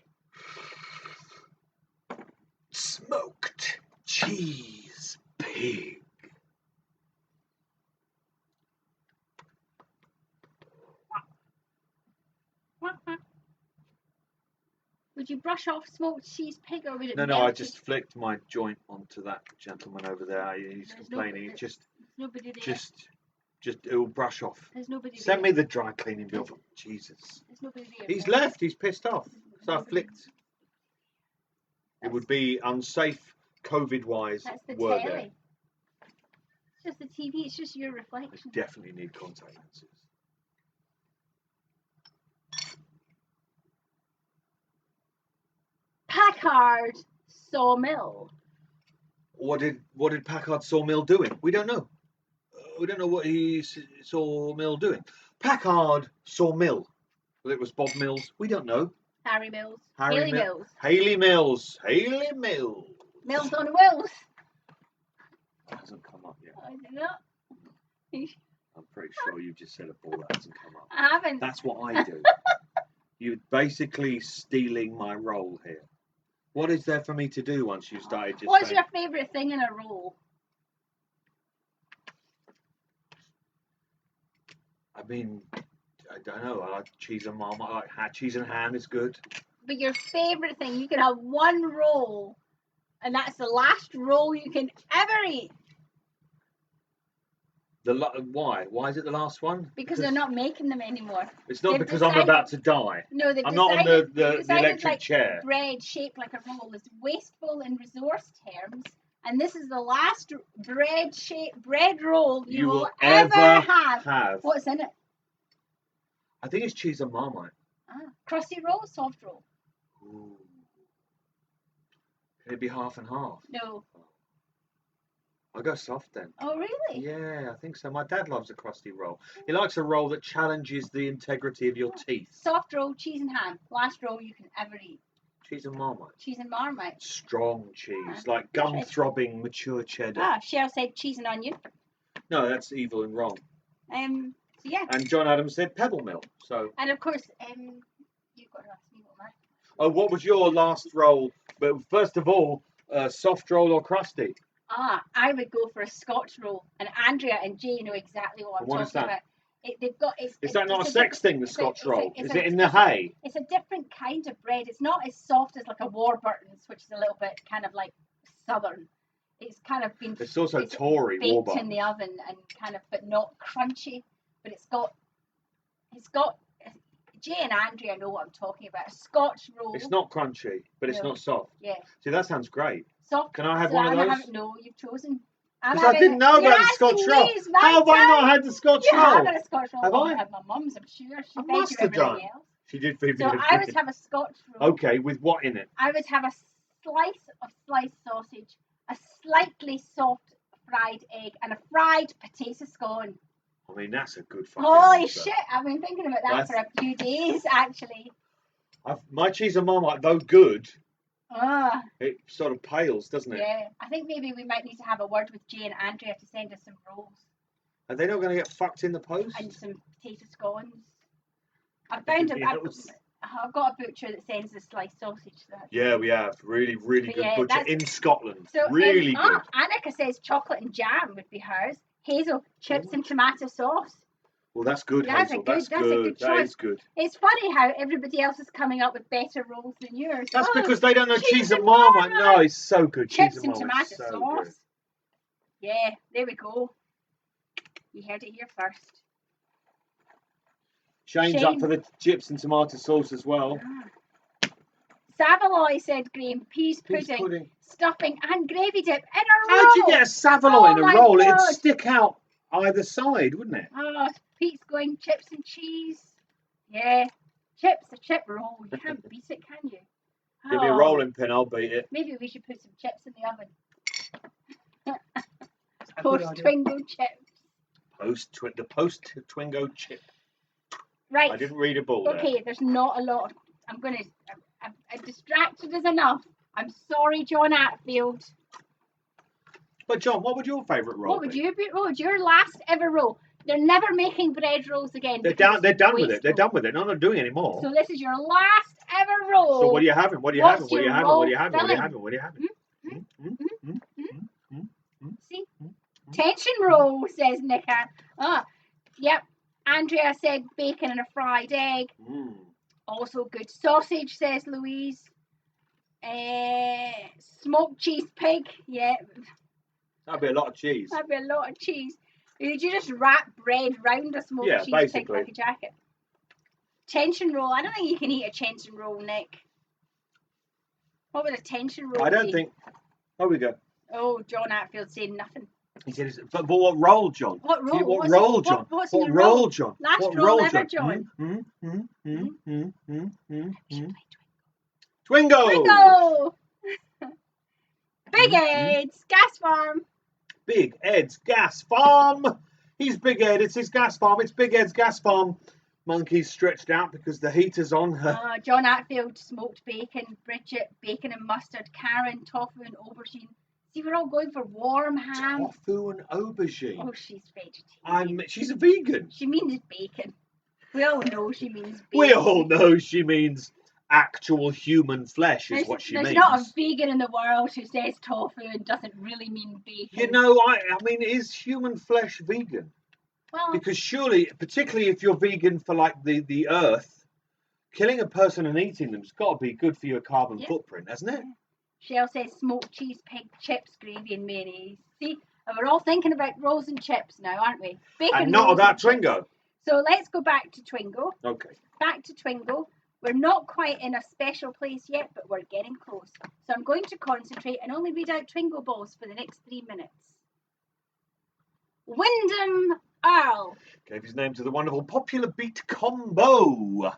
Smoked cheese pig. Would you brush off smoked cheese pig or would it No, melt I you? just flicked my joint onto that gentleman over there. He's complaining. There's nobody there. Just it will brush off. There's nobody there. Send me the dry cleaning bill. Jesus. There's nobody there. He's left. He's pissed off. So I Nobody. flicked. It would be unsafe, COVID-wise. That's the were telly. there. It's just the TV. It's just your I reflection. definitely need contact lenses. Packard Sawmill. What did Packard Sawmill doing? We don't know. We don't know what he Sawmill doing. Packard Sawmill. Well, it was Bob Mills. We don't know. Harry Mills. Harry Haley Mills. Haley Mills. Haley Mills. Mills on Wills. Hasn't come up yet. I don't know. I'm pretty sure you just said a ball that hasn't come up. I haven't. That's what I do. You're basically stealing my role here. What is there for me to do once you started just What's saying, your favourite thing in a roll? I mean, I don't know. I like cheese and marmite. I like cheese and ham is good. But your favourite thing, you can have one roll, and that's the last roll you can ever eat. Why? Why is it the last one? Because they're not making them anymore. It's not they've because I'm decided- about to die. No, they've I'm not on decided, the they've decided, electric like, chair. bread shaped like a roll is wasteful in resource terms, and this is the last bread roll you will ever have. What's in it? I think it's cheese and marmite. Crusty roll, soft roll? Ooh. Can it be half and half? No. I'll go soft then. Oh, really? Yeah, I think so. My dad loves a crusty roll. He likes a roll that challenges the integrity of your teeth. Soft roll, cheese and ham. Last roll you can ever eat. Cheese and marmite. Cheese and marmite. Strong cheese, like gum-throbbing mature cheddar. Cheryl said cheese and onion. No, that's evil and wrong. So yeah. And John Adams said pebble mill. So. And of course, you've got to ask me what mine. Oh, what was your last roll? But first of all, soft roll or crusty? I would go for a Scotch roll, and Andrea and Jay know exactly what I'm talking about. Is that not a sex thing, the Scotch roll? Is it in the hay? It's a different kind of bread. It's not as soft as like a Warburton's, which is a little bit kind of like southern. It's kind of been. It's also Tory baked Warburton. in the oven and kind of, but not crunchy. But it's got. Jay and Andrea know what I'm talking about. A Scotch roll. It's not crunchy, but it's not soft. Yeah. See, that sounds great. Soft. Can I have one of those? No, you've chosen. Because I didn't know about the Scotch roll. How have I not had the Scotch roll? I've had a Scotch roll. Have I? Had my mum's, I'm sure. She I fed must you have done. everything else. She did feed me. So I would have a Scotch roll. Okay, with what in it? I would have a slice of sliced sausage, a slightly soft fried egg, and a fried potato scone. I mean, that's a good fucking Holy answer. shit! I've been thinking about that for a few days, actually. My cheese and marmite, though good, Ah, it sort of pales, doesn't it? yeah. I think maybe we might need to have a word with Jay and Andrea to send us some rolls Are they not going to get fucked in the post? and some potato scones. I found I've got a butcher that sends us sliced sausage. So Yeah, we have. Really, really But good yeah, butcher that's- in Scotland. So, Really good. Annika says chocolate and jam would be hers. Hazel, chips and tomato sauce. Well, that's good, That's Hazel. a good- That's that's a good. good That choice. is good. It's funny how everybody else is coming up with better rolls than yours. That's Oh, because they don't know cheese cheese and and marmite. No, marmite. it's so good. chips Cheese and and tomato marmite is so sauce. good. Yeah, there we go. You heard it here first. Shane's up for the chips and tomato sauce as well. Savaloy, said Graham. Peas pudding, stuffing and gravy dip in a roll. How'd you get a Savaloy in a roll? God. It'd stick out either side, wouldn't it? Oh, Pete's going chips and cheese. Yeah, chips, a chip roll. You can't beat it, can you? Give me a rolling pin, I'll beat it. Maybe we should put some chips in the oven. Post Twingo chips. The post Twingo chip. Right. I didn't read a ball there. Okay, there's not a lot. I'm distracted as enough. I'm sorry, John Atfield. But John, what would your favourite roll be? What would your last ever roll? They're never making bread rolls again. They're done with it. They're done with it. No, not doing it anymore. So this is your last ever roll. So what are you having? What are you having? What are you having? What are you having? What are you having? What are you having? See? Tension roll, says Nicker. Yep. Andrea said bacon and a fried egg. Also good sausage, says Louise. Smoked cheese pig. Yeah. That'd be a lot of cheese. That'd be a lot of cheese. Did you just wrap bread round a smoked cheese pig like a jacket? Tension roll. I don't think you can eat a tension roll, Nick. What would a tension roll be? I don't think. Oh, we go. Oh, John Atfield saying nothing. He said, but what roll, John? What roll? What roll, John? What's what in roll, roll? John? Last what roll ever, John. Twingo! Big Ed's gas farm. Big Ed's gas farm. He's Big Ed. It's his gas farm. It's Big Ed's gas farm. Monkey's stretched out because the heater's on her. John Atfield, smoked bacon. Bridget, bacon and mustard. Karen, tofu and aubergine. See, we're all going for warm ham. Tofu and aubergine. Oh, she's vegetarian. She's a vegan. She means bacon. We all know she means bacon. We all know she means actual human flesh is what she means. There's not a vegan in the world who says tofu and doesn't really mean bacon. You know, I mean, is human flesh vegan? Well, because surely, particularly if you're vegan for like the earth, killing a person and eating them's got to be good for your carbon footprint, hasn't it? Shell says smoked cheese, pig, chips, gravy and mayonnaise. See, we're all thinking about rolls and chips now, aren't we? Bacon and not about Twingo. So let's go back to Twingo. Okay. Back to Twingo. We're not quite in a special place yet, but we're getting close. So I'm going to concentrate and only read out Twingo balls for the next 3 minutes. Wyndham Earl. Gave his name to the wonderful popular beat combo.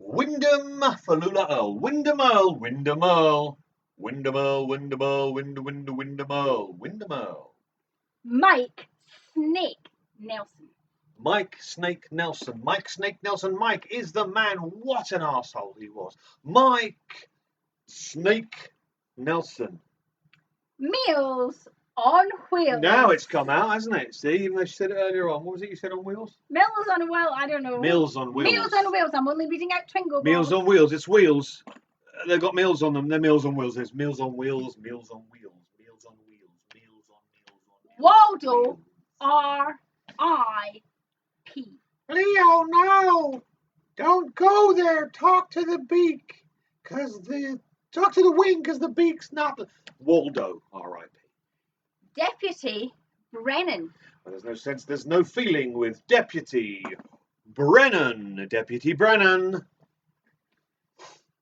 Wyndham Falula Earl. Wyndham Earl. Wyndham Earl. Wyndham Earl. Wyndham Earl. Wyndham Earl. Wyndham Earl. Mike Snake Nelson. Mike Snake Nelson. Mike Snake Nelson. Mike is the man. What an arsehole he was. Mike Snake Nelson. Meals on Wheels. Now it's come out, hasn't it? See, even though she said it earlier on. What was it you said on wheels? Meals on a Wheel. I don't know. Meals on Wheels. Meals on Wheels. I'm only reading out Twingo balls. Meals on Wheels. It's wheels. They've got meals on them. They're Meals on Wheels. There's Meals on Wheels. Meals on Wheels. Meals on Wheels. Meals on Wheels. Waldo R.I.P. Leo, no! Don't go there. Talk to the beak. Talk to the wing, because the beak's not the... Waldo R.I.P. Deputy Brennan. Well, there's no sense, there's no feeling with Deputy Brennan. Deputy Brennan.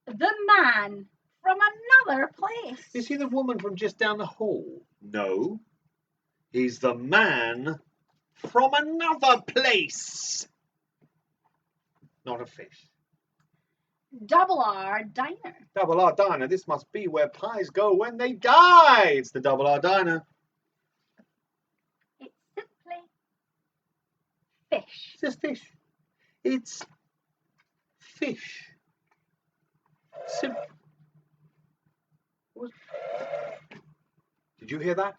The man from another place. Is he the woman from just down the hall? No. He's the man from another place. Not a fish. Double R Diner. Double R Diner. This must be where pies go when they die. It's the Double R Diner. It's simply fish. It's just fish. It's fish. Did you hear that?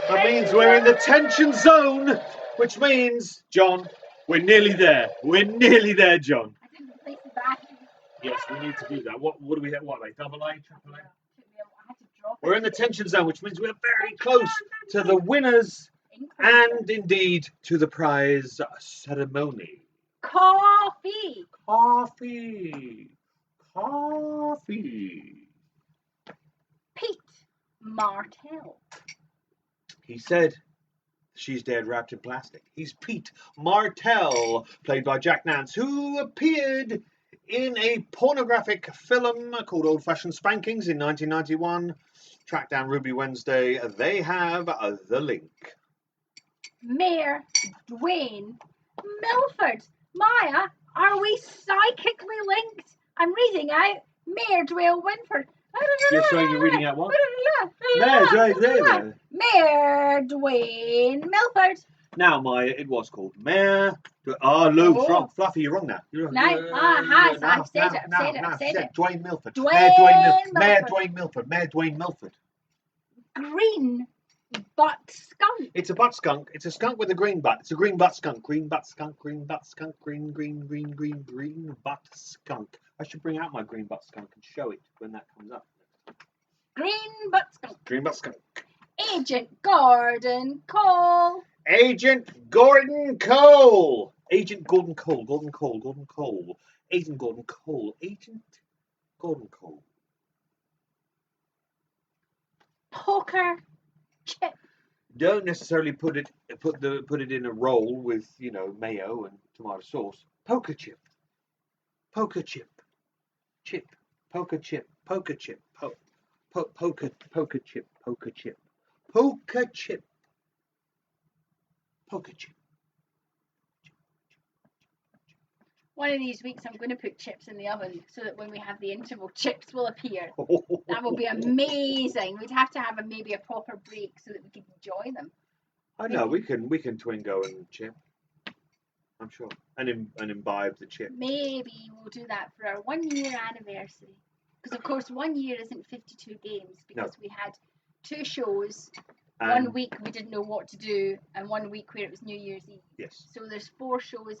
That means we're in the tension zone, which means, John, we're nearly there. We're nearly there, John. I didn't replace the battery. Yes, we need to do that. What do we have? What are they? Double A, triple A? I had to drop We're in the tension zone, which means we're very close to the winners and indeed to the prize ceremony. Coffee. Coffee. Coffee. Pete Martell. He said, She's dead wrapped in plastic. He's Pete Martell, played by Jack Nance, who appeared in a pornographic film called Old Fashioned Spankings in 1991. Track down Ruby Wednesday. They have the link. Mayor Dwayne Milford. Maya, are we psychically linked? I'm reading out Mayor Dwayne Winford. Yes, so you're reading out what? Mayor Dwayne Milford. Now, Maya, it was called Mayor. Oh, Lou, Fluffy, you're wrong now. You're wrong. I've said it. Dwayne Milford. Mayor Dwayne Milford. Mayor Dwayne Milford. Green butt skunk. It's a butt skunk. It's a skunk with a green butt. It's a green butt skunk. Green butt skunk. Green butt skunk. Green butt skunk. I should bring out my green butt skunk and show it when that comes up. Green butt skunk. Green butt skunk. Agent Gordon Cole. Agent Gordon Cole. Agent Gordon Cole. Gordon Cole. Gordon Cole. Agent Gordon Cole. Agent Gordon Cole. Poker chip. Don't necessarily put it in a roll with, you know, mayo and tomato sauce. Poker chip. Poker chip. Chip. Poker chip. Poker chip. Poker chip. Poker chip. Poker chip. Poker chip. One of these weeks I'm going to put chips in the oven so that when we have the interval, chips will appear. That will be amazing. We'd have to have maybe a proper break so that we can enjoy them. I know, we can Twingo and chip. I'm sure. And imbibe the chip. Maybe we'll do that for our 1 year anniversary. Because of course 1 year isn't 52 games because we had 2 shows. One week we didn't know what to do and 1 week where it was New Year's Eve. Yes. So there's 4 shows.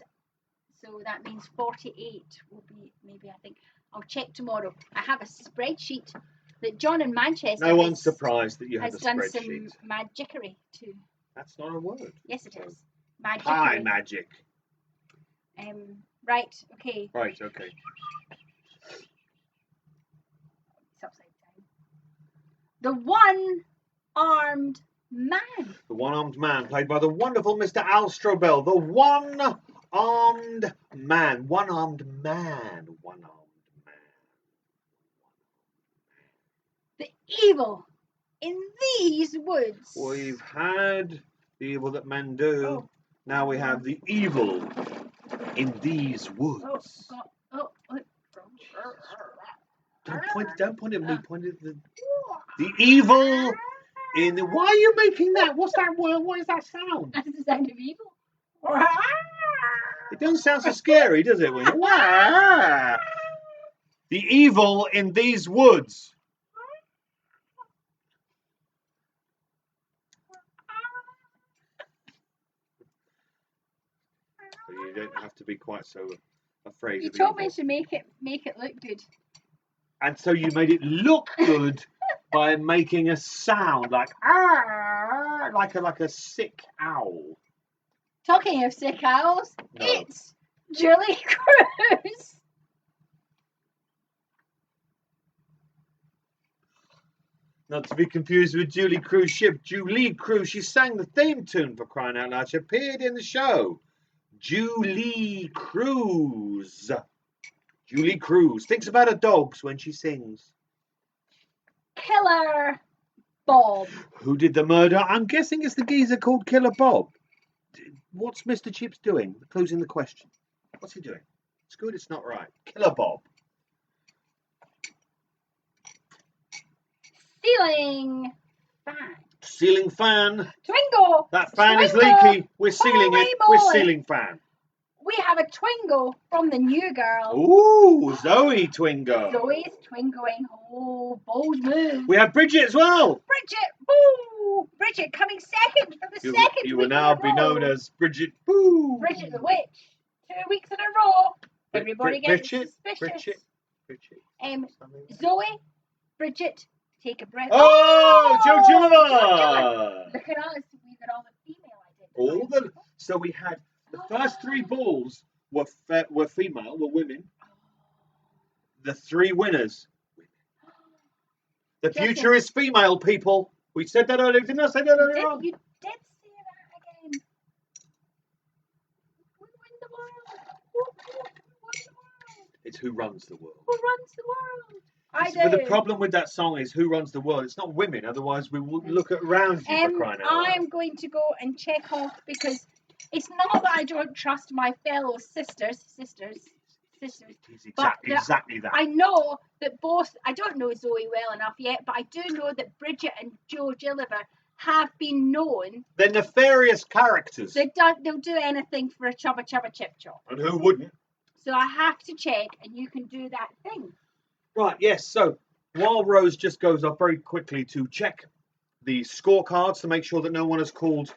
So that means 48 will be, maybe, I think. I'll check tomorrow. I have a spreadsheet that John in Manchester No one's surprised that you have a done spreadsheet. some magickery too. That's not a word. Yes, it is. Magickery. Pie magic. Right, okay. Right, okay. It's upside down. The one-armed man. The one-armed man, played by the wonderful Mr. Al Strobel. The one-armed man. One-armed man. One-armed man. The evil in these woods. We've had the evil that men do. Oh. Now we have the evil in these woods. Don't point at me. Point at the evil in the. Why are you making that? What's that word? What is that sound? That's the sound of evil. It doesn't sound so scary, does it? The evil in these woods. You don't have to be quite so afraid. You told me to make it look good. And so you made it look good by making a sound like like a sick owl. Talking of sick owls, No. It's Julie Cruz. Not to be confused with Julie Cruz ship. Julie Cruz, she sang the theme tune, for crying out loud. She appeared in the show. Julie Cruz. Julie Cruz thinks about her dogs when she sings. Killer Bob. Who did the murder? I'm guessing it's the geezer called Killer Bob. What's Mr. Chips doing? Closing the question. What's he doing? It's good, it's not right. Killer Bob. Ceiling fan. Ceiling fan. Twingo. That fan is Twingo. leaky. We're sealing Holy it with moly. ceiling fan. We have a Twingo from the new girl. Ooh, Zoe Twingo. Zoe's Twingoing. Oh, bold move. We have Bridget as well. Bridget. Boo. Bridget coming second for the second You week will now in a be row. known as Bridget. Boo. Bridget the Witch. 2 weeks in a row. Everybody gets Bridget, suspicious. Bridget. Zoe, Bridget, take a breath. Oh, Joe Joe Gillivan. Gillivan. Look at us. We got all the female identifiers. So we had the first 3 balls were female, were women. The 3 winners. The future is female, people. We said that earlier. Didn't I say that earlier on? You did say that again. It's Who Runs the World. Who runs the world? I do. But the problem with that song is Who Runs the World? It's not women, otherwise we would look around you for crying out loud. I'm going to go and check off, because it's not that I don't trust my fellow sisters. It's exactly that. I know that both, I don't know Zoe well enough yet, but I do know that Bridget and Joe Gilliver have been known. They're nefarious characters. They'll do anything for a chubba chubba chip chop. And who wouldn't? So I have to check, and you can do that thing. Right, yes. So while Rose just goes off very quickly to check the scorecards to make sure that no one has called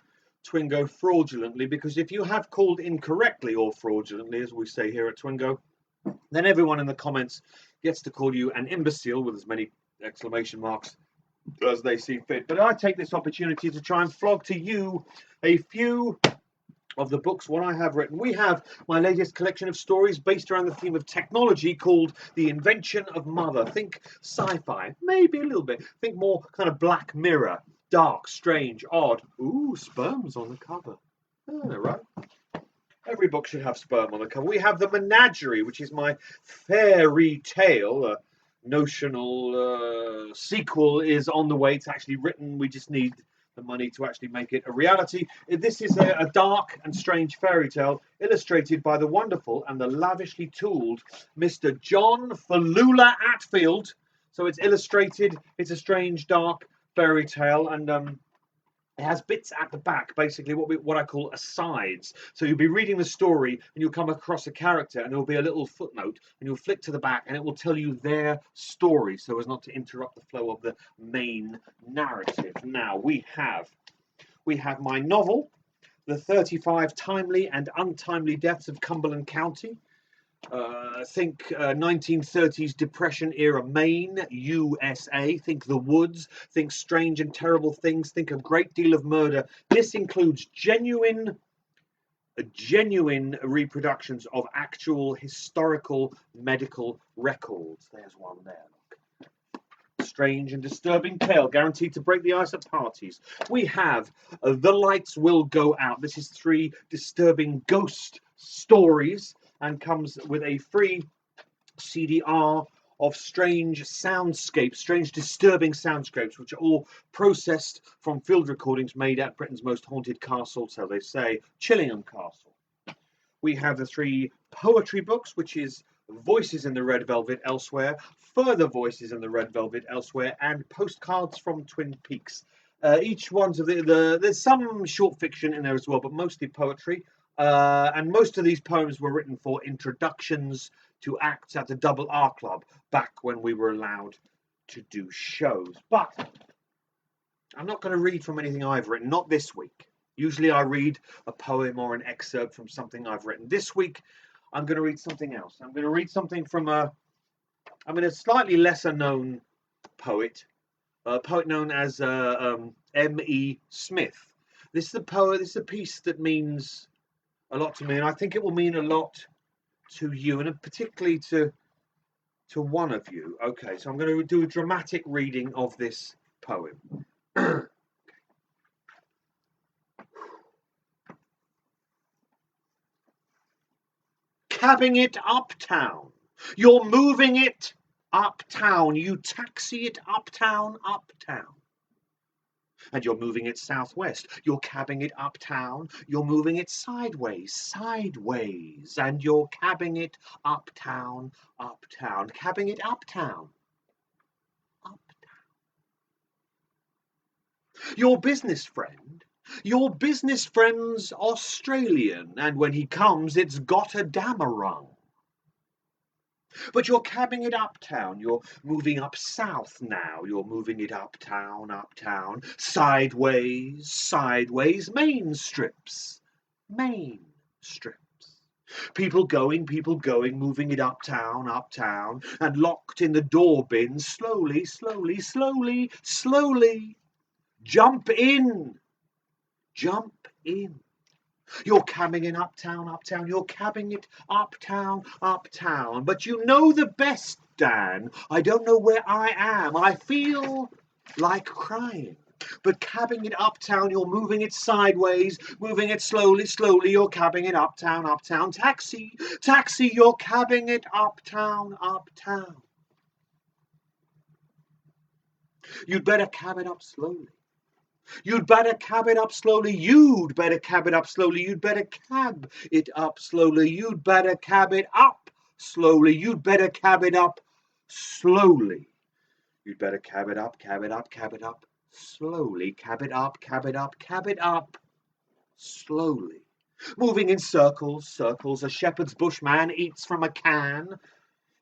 Twingo fraudulently, because if you have called incorrectly or fraudulently, as we say here at Twingo, then everyone in the comments gets to call you an imbecile with as many exclamation marks as they see fit. But I take this opportunity to try and flog to you a few of the books what I have written. We have my latest collection of stories based around the theme of technology called The Invention of Mother. Think sci-fi, maybe a little bit. Think more kind of Black Mirror, dark, strange, odd. Ooh, sperms on the cover. Oh, right. Every book should have sperm on the cover. We have The Menagerie, which is my fairy tale. Notional sequel is on the way. It's actually written. We just need the money to actually make it a reality. This is a dark and strange fairy tale illustrated by the wonderful and the lavishly tooled Mr. John Falula Atfield. So it's illustrated. It's a strange, dark fairy tale, and it has bits at the back, basically what I call asides. So you'll be reading the story and you'll come across a character and there'll be a little footnote and you'll flick to the back and it will tell you their story so as not to interrupt the flow of the main narrative. Now we have my novel, The 35 Timely and Untimely Deaths of Cumberland County. Think 1930s Depression era Maine, USA. Think The Woods. Think Strange and Terrible Things. Think a great deal of murder. This includes genuine reproductions of actual historical medical records. There's one there. Look. Strange and disturbing tale, guaranteed to break the ice at parties. We have The Lights Will Go Out. This is 3 disturbing ghost stories, and comes with a free CDR of strange soundscapes, strange disturbing soundscapes, which are all processed from field recordings made at Britain's most haunted castle, so they say, Chillingham Castle. We have the 3 poetry books, which is Voices in the Red Velvet Elsewhere, Further Voices in the Red Velvet Elsewhere, and Postcards from Twin Peaks. Each one's of there's some short fiction in there as well, but mostly poetry. And most of these poems were written for introductions to acts at the Double R Club back when we were allowed to do shows. But I'm not going to read from anything I've written, not this week. Usually I read a poem or an excerpt from something I've written. This week I'm going to read something else. I'm going to read something from a slightly lesser known poet, a poet known as M.E. Smith. This is a poet. This is a piece that means a lot to me, and I think it will mean a lot to you, and particularly to one of you. Okay, so I'm going to do a dramatic reading of this poem. Cabbing it uptown. You're moving it uptown. You taxi it uptown, uptown. And you're moving it southwest. You're cabbing it uptown. You're moving it sideways, sideways. And you're cabbing it uptown, uptown. Cabbing it uptown, uptown. Your business friend's Australian. And when he comes, it's got a damarung. But you're cabbing it uptown. You're moving up south now. You're moving it uptown, uptown. Sideways, sideways. Main strips. Main strips. People going, moving it uptown, uptown. And locked in the door bin. Slowly, slowly, slowly, slowly. Jump in. Jump in. You're cabbing it uptown, uptown. You're cabbing it uptown, uptown. But you know the best, Dan. I don't know where I am. I feel like crying. But cabbing it uptown, you're moving it sideways, moving it slowly, slowly, you're cabbing it uptown, uptown. Taxi, taxi, you're cabbing it uptown, uptown. You'd better cab it up slowly. You'd better cab it up slowly. You'd better cab it up slowly. You'd better cab it up slowly. You'd better cab it up slowly. You'd better cab it up slowly. You'd better cab it up, cab it up, cab it up slowly. Cab it up, cab it up, cab it up slowly. Moving in circles, circles. A shepherd's bushman eats from a can.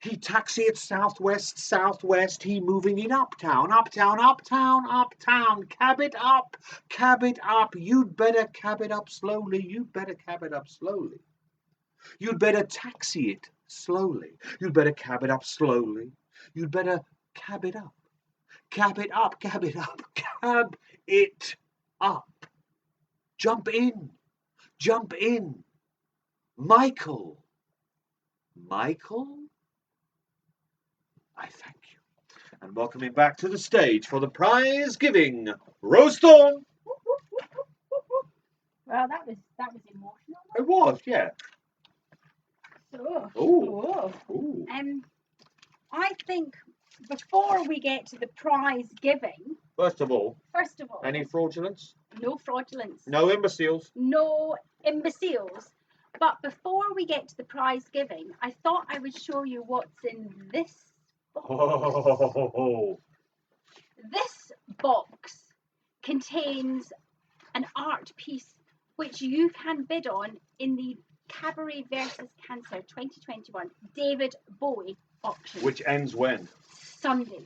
He taxi it southwest, southwest. He moving it uptown, uptown, uptown, uptown. Cab it up, cab it up. You'd better cab it up slowly. You'd better cab it up slowly. You'd better taxi it slowly. You'd better cab it up slowly. You'd better cab it up. Cab it up, cab it up, cab it up. Jump in, jump in. Michael. Michael? I thank you. And welcoming back to the stage for the prize giving, Rose Thorn. Well, that was emotional. It was, yeah. So, Ooh. I think before we get to the prize giving, First of all, first of all, any fraudulence? no fraudulence, No imbeciles? no imbeciles. But before we get to the prize giving, I thought I would show you what's in this box. Oh. This box contains an art piece which you can bid on in the Cabaret versus Cancer 2021 David Bowie auction. Which ends when? Sunday.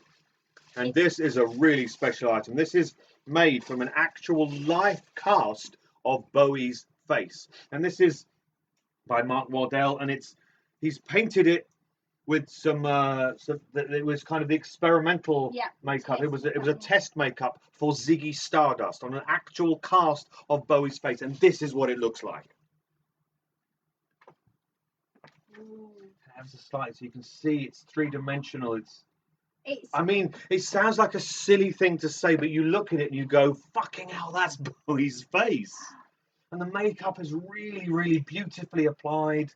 And this is a really special item. This is made from an actual life cast of Bowie's face. And this is by Mark Waddell, and he's painted it with some it was kind of the experimental makeup. It was a test makeup for Ziggy Stardust on an actual cast of Bowie's face, and this is what it looks like. Hands aside so you can see it's three-dimensional. I mean, it sounds like a silly thing to say, but you look at it and you go, fucking hell, that's Bowie's face. And the makeup is really, really beautifully applied.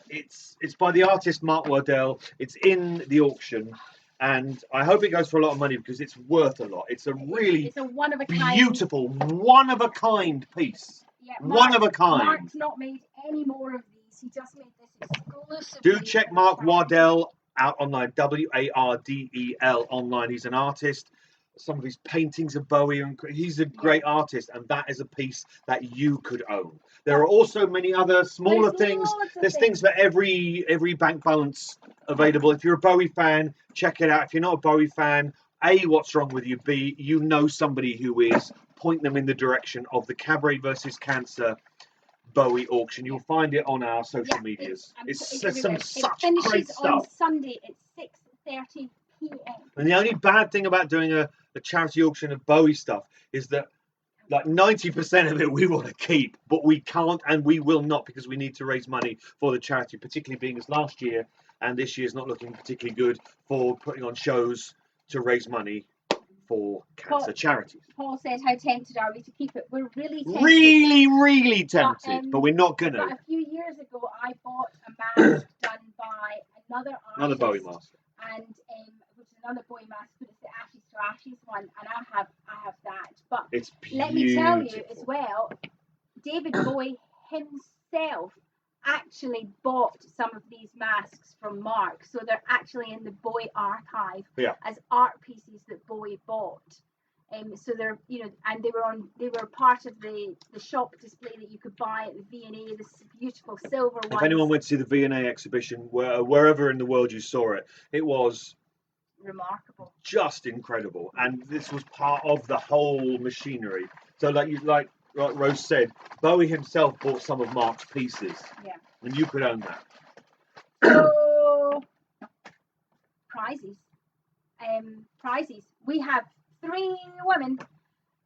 It's by the artist Mark Waddell. It's in the auction. And I hope it goes for a lot of money because it's worth a lot. It's a really beautiful, one-of-a-kind piece. Yeah, one of a kind. Mark's not made any more of these. He just made this exclusively. Do check Mark Waddell out online, Wardel online. He's an artist. Some of his paintings of Bowie, and he's a great artist, and that is a piece that you could own. There are also many other smaller things. There's things for every bank balance available. If you're a Bowie fan, check it out. If you're not a Bowie fan, A, what's wrong with you? B, you know somebody who is. Point them in the direction of the Cabaret versus Cancer Bowie auction. You'll find it on our social medias. It's some such great stuff. On Sunday at 6:30 p.m. And the only bad thing about doing a charity auction of Bowie stuff is that like 90% of it we want to keep, but we can't and we will not because we need to raise money for the charity, particularly being as last year and this year's not looking particularly good for putting on shows to raise money for cancer charities. Paul said, how tempted are we to keep it? We're really tempted. Really tempted, but we're not going to. But a few years ago, I bought a mask done by another artist. Another Bowie mask. And which is another Bowie mask, but it's the Ashes to Ashes one, and I have that. But it's let me tell you as well, David Bowie himself actually bought some of these masks from Mark, so they're actually in the Bowie archive as art pieces that Bowie bought. So they're, and they were part of the shop display that you could buy at the V&A, this beautiful silver one. If anyone went to see the V&A exhibition, wherever in the world you saw it, it was remarkable, just incredible, and this was part of the whole machinery. So like Rose said, Bowie himself bought some of Mark's pieces, and you could own that. So prizes. We have 3 women.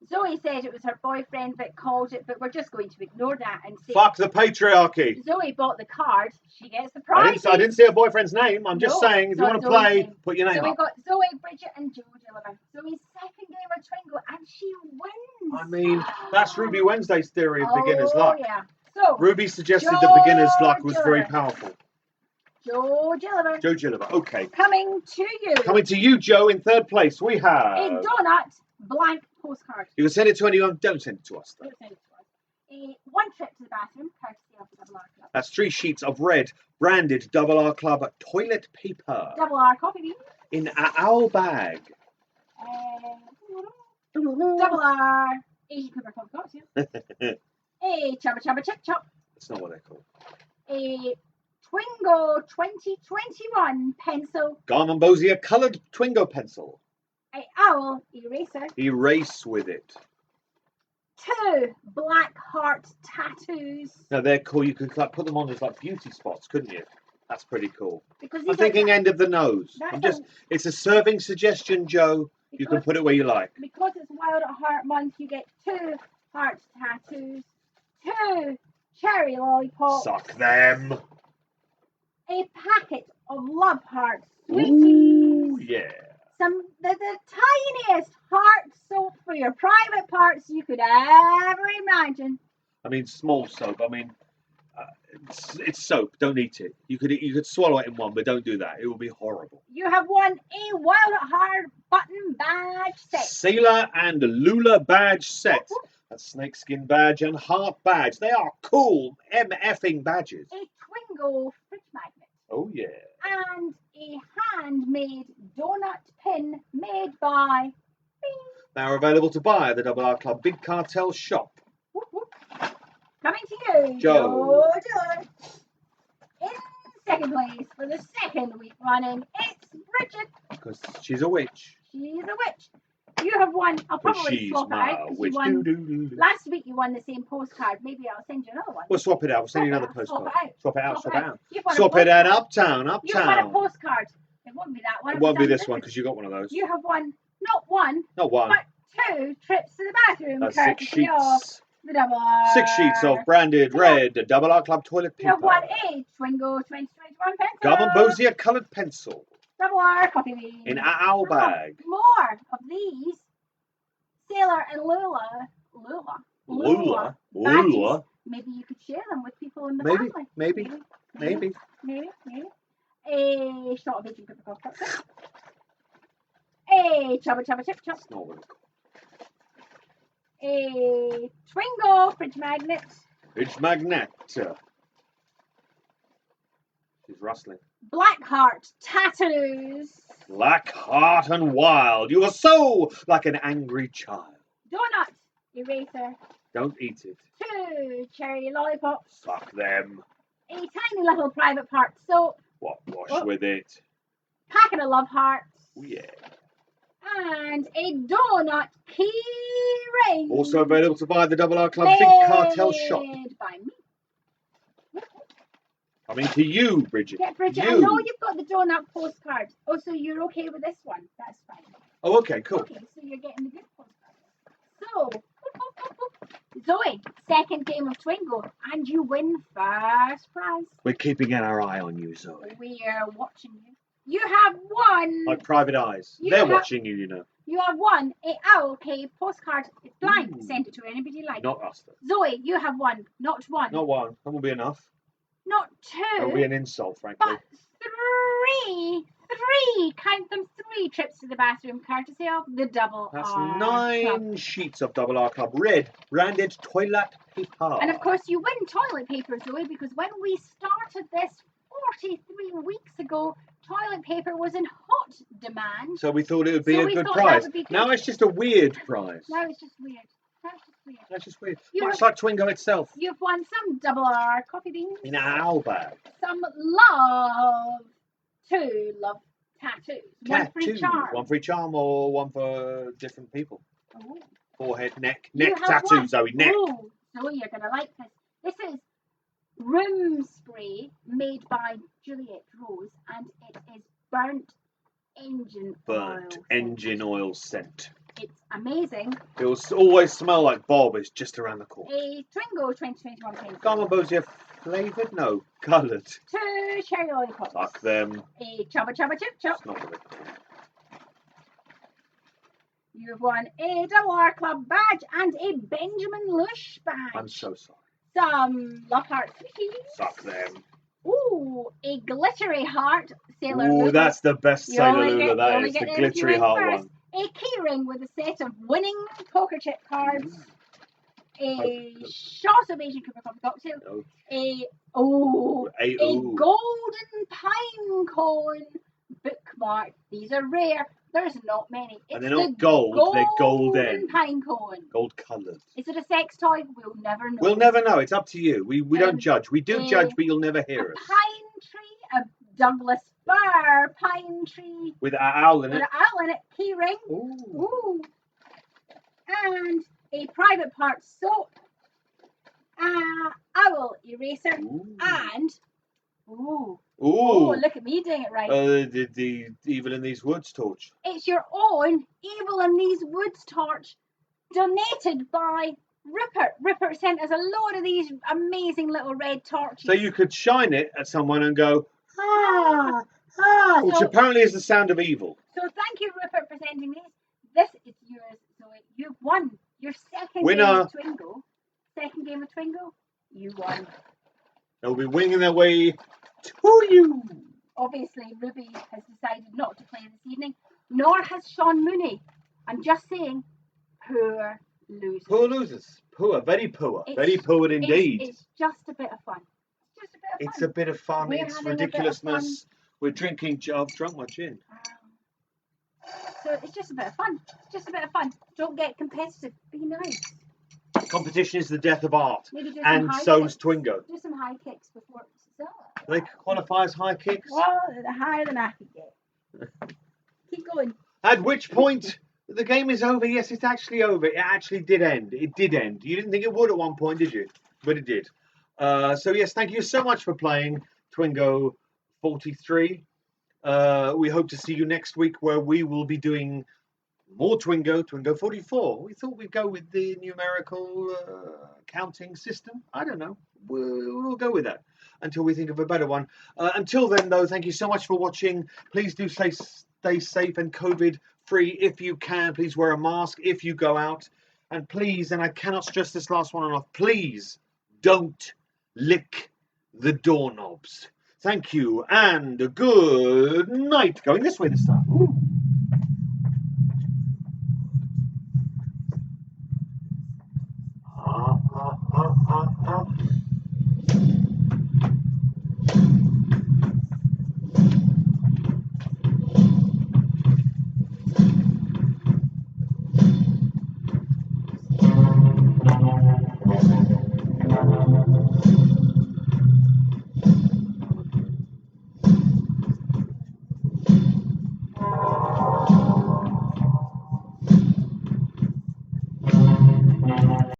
Zoe said it was her boyfriend that called it, but we're just going to ignore that and say fuck the patriarchy. Zoe bought the card. She gets the prize. I didn't say her boyfriend's name. I'm just saying, if you want to play, put your name up. So we got Zoe, Bridget, and Joe Gillivan. Zoe's second game of Twingo, and she I mean, that's Ruby Wednesday's theory of beginner's luck. Yeah. So, Ruby suggested that beginner's luck was very Gilliver. powerful. Joe Gilliver. Joe Gilliver, okay. Coming to you. Coming to you, Joe, in third place, we A have... donut blank postcard. You can send it to anyone, don't send it to us, though. Don't send it to us. One trip to the bathroom, courtesy of the Double R Club. That's 3 sheets of red, branded Double R Club toilet paper. Double R coffee bean. In an owl bag. Double R Asian Cooper Club cocktail. A Chubba Chubba Chip Chop. That's not what they're called. A Twingo 2021 pencil. Garmin Bosier coloured Twingo pencil. A owl eraser. Erase with it. 2 black heart tattoos. Now they're cool. You could like, put them on as like beauty spots, couldn't you? That's pretty cool. Because I'm thinking end of the nose. It's a serving suggestion, Joe. You can put it where you like. Because it's Wild at Heart Month, you get 2 heart tattoos, 2 cherry lollipops, Suck them. a packet of love hearts, sweeties, Ooh, yeah. the tiniest heart soap for your private parts you could ever imagine. I mean, small soap. I mean, it's soap. Don't eat it. You could swallow it in one, but don't do that. It will be horrible. You have won a Wild at Heart button badge set. Sailor and Lula badge set. A snakeskin badge and heart badge. They are cool MFing badges. A Twingo fridge magnet. Oh, yeah. And a handmade donut pin made by Now available to buy at the Double R Club Big Cartel shop. Whoop, whoop. Coming to you, Joe. Joe. In second place for the second week running, it's Bridget. Because she's a witch. She's a witch. You have won. I'll probably She's swap it my out. 'Cause witch. you won, Doo-doo-doo-doo. last week you won the same postcard. Maybe I'll send you another one. We'll swap it out. We'll send you another Swap it postcard. out. Swap it out. Swap it out. You've won a Swap it out. postcard. Uptown. You've won a Uptown. postcard. It won't be that one. It won't be something this one different. because you got one of those. You have won not one, Not one. but 2 trips to the bathroom. That's 6 courtesy of sheets. the Double R. 6 sheets of branded red Double R Club toilet You have paper. won a Twingo 2021 pencil. Garmin Bosier coloured pencil. Double R coffee bean. In an owl bag. More of these Sailor and Lula badges. Maybe you could share them with people in the family. Maybe. A shot of Asian Cooper cocktail. A Chubba Chubba Chip Chop. That's not what it's called. A Twingo fridge magnet. Fridge magnet. She's rustling. Blackheart tattoos. Black heart and wild. You are so like an angry child. Donut eraser. Don't eat it. 2 cherry lollipops. Suck them. A tiny little private part soap. Wash with it. Packet of love hearts. Oh, yeah. And a donut key ring. Also available to buy at the Double R Club Big Cartel shop. Made by me. Coming to you, Bridget. Yeah, Bridget, You. I know you've got the donut postcard. Oh, so you're okay with this one? That's fine. Oh, okay, cool. Okay, so you're getting the good postcard. So, Zoe, second game of Twingo, and you win first prize. We're keeping our eye on you, Zoe. We're watching you. You have won. Like private eyes. You They're have- watching you, you know. You have won a Owl Cave postcard. It's blank. Ooh. Send it to anybody you like. Not us, though. Zoe, you have won. Not one. Not one. That won't be enough. Not That will be two. an insult, frankly. But three. Count them, 3 trips to the bathroom, courtesy of the Double That's R 9 Club. sheets of Double R Club red branded toilet paper. And of course, you win toilet paper, Zoe, because when we started this 43 weeks ago, toilet paper was in hot demand. So we thought it would be So a we good thought that prize. would be good. Now it's just a weird prize. Now it's just weird. That's just weird. That's just weird. You Much have- like Twingo itself. You've won some Double R coffee beans. In an owl bag. Some love. 2 love tattoos. One for each Tattoos. arm. One for each arm or one for different people. Oh. Forehead, neck. You Neck have tattoos, one. Zoe. Neck. Oh, Zoe, you're going to like this. This is room spray made by Juliet Rose, and it is burnt engine Burnt oil. engine oil scent. It's amazing. It will always smell like Bob is just around the corner. A Twingo 2021 pencil. Garmin Bosier flavoured? No, coloured. 2 cherry lollipops. Fuck them. A Chubba Chubba Chip Chop. It's not what they're called. You've won a double R Club badge and a Benjamin Lush badge. I'm so sorry. Some Love Heart Sweeties. Suck them. Ooh, a glittery heart Sailor Ooh, Lulu. that's the best You Sailor only Lulu. get- That you only is the get them if you glittery win heart first. one. A keyring with a set of winning poker chip cards. A shot of Asian Cooper Coffee Cocktail. Okay. A golden pine cone bookmark. These are rare. There's not many. It's And they're not gold, they're golden. pine cone. Gold coloured. Is it a sex toy? We'll never know. We'll never know. It's up to you. We don't judge. We do judge, but you'll never hear us. A pine tree, a Douglas fir pine tree. With an owl in it. With an owl in it. Key ring. Ooh. And a private part soap. Owl eraser. Ooh. And Ooh. Oh, look at me doing it right. The Evil in These Woods torch. It's your own Evil in These Woods torch, donated by Rupert. Rupert sent us a load of these amazing little red torches. So you could shine it at someone and go, which apparently is the sound of evil. So thank you, Rupert, for sending these. This is yours. So you've won your second Winner. game of Twingo. Second game of Twingo, you won. They'll be winging their way to you. Obviously, Ruby has decided not to play this evening, nor has Sean Mooney. I'm just saying, poor losers. Poor losers. Poor, very poor. Very poor indeed. It's just a bit of fun. It's a bit of fun. It's ridiculousness. We're drinking. I've drunk my gin. So it's just a bit of fun. It's just a bit of fun. Don't get competitive. Be nice. Competition is the death of art. Maybe do and so's Twingo. Do some high kicks before it's They qualify as high kicks? Well, the higher than I could get. Keep going. At which point the game is over. Yes, it's actually over. It actually did end. It did end. You didn't think it would at one point, did you? But it did. So yes, thank you so much for playing Twingo 43. We hope to see you next week, where we will be doing more Twingo 44. We thought we'd go with the numerical counting system. I don't know. We'll go with that until we think of a better one. Until then, though, thank you so much for watching. Please do stay safe and COVID free if you can. Please wear a mask if you go out. And please, and I cannot stress this last one enough, please don't lick the doorknobs. Thank you, and a good night. Going this way this time. Ooh.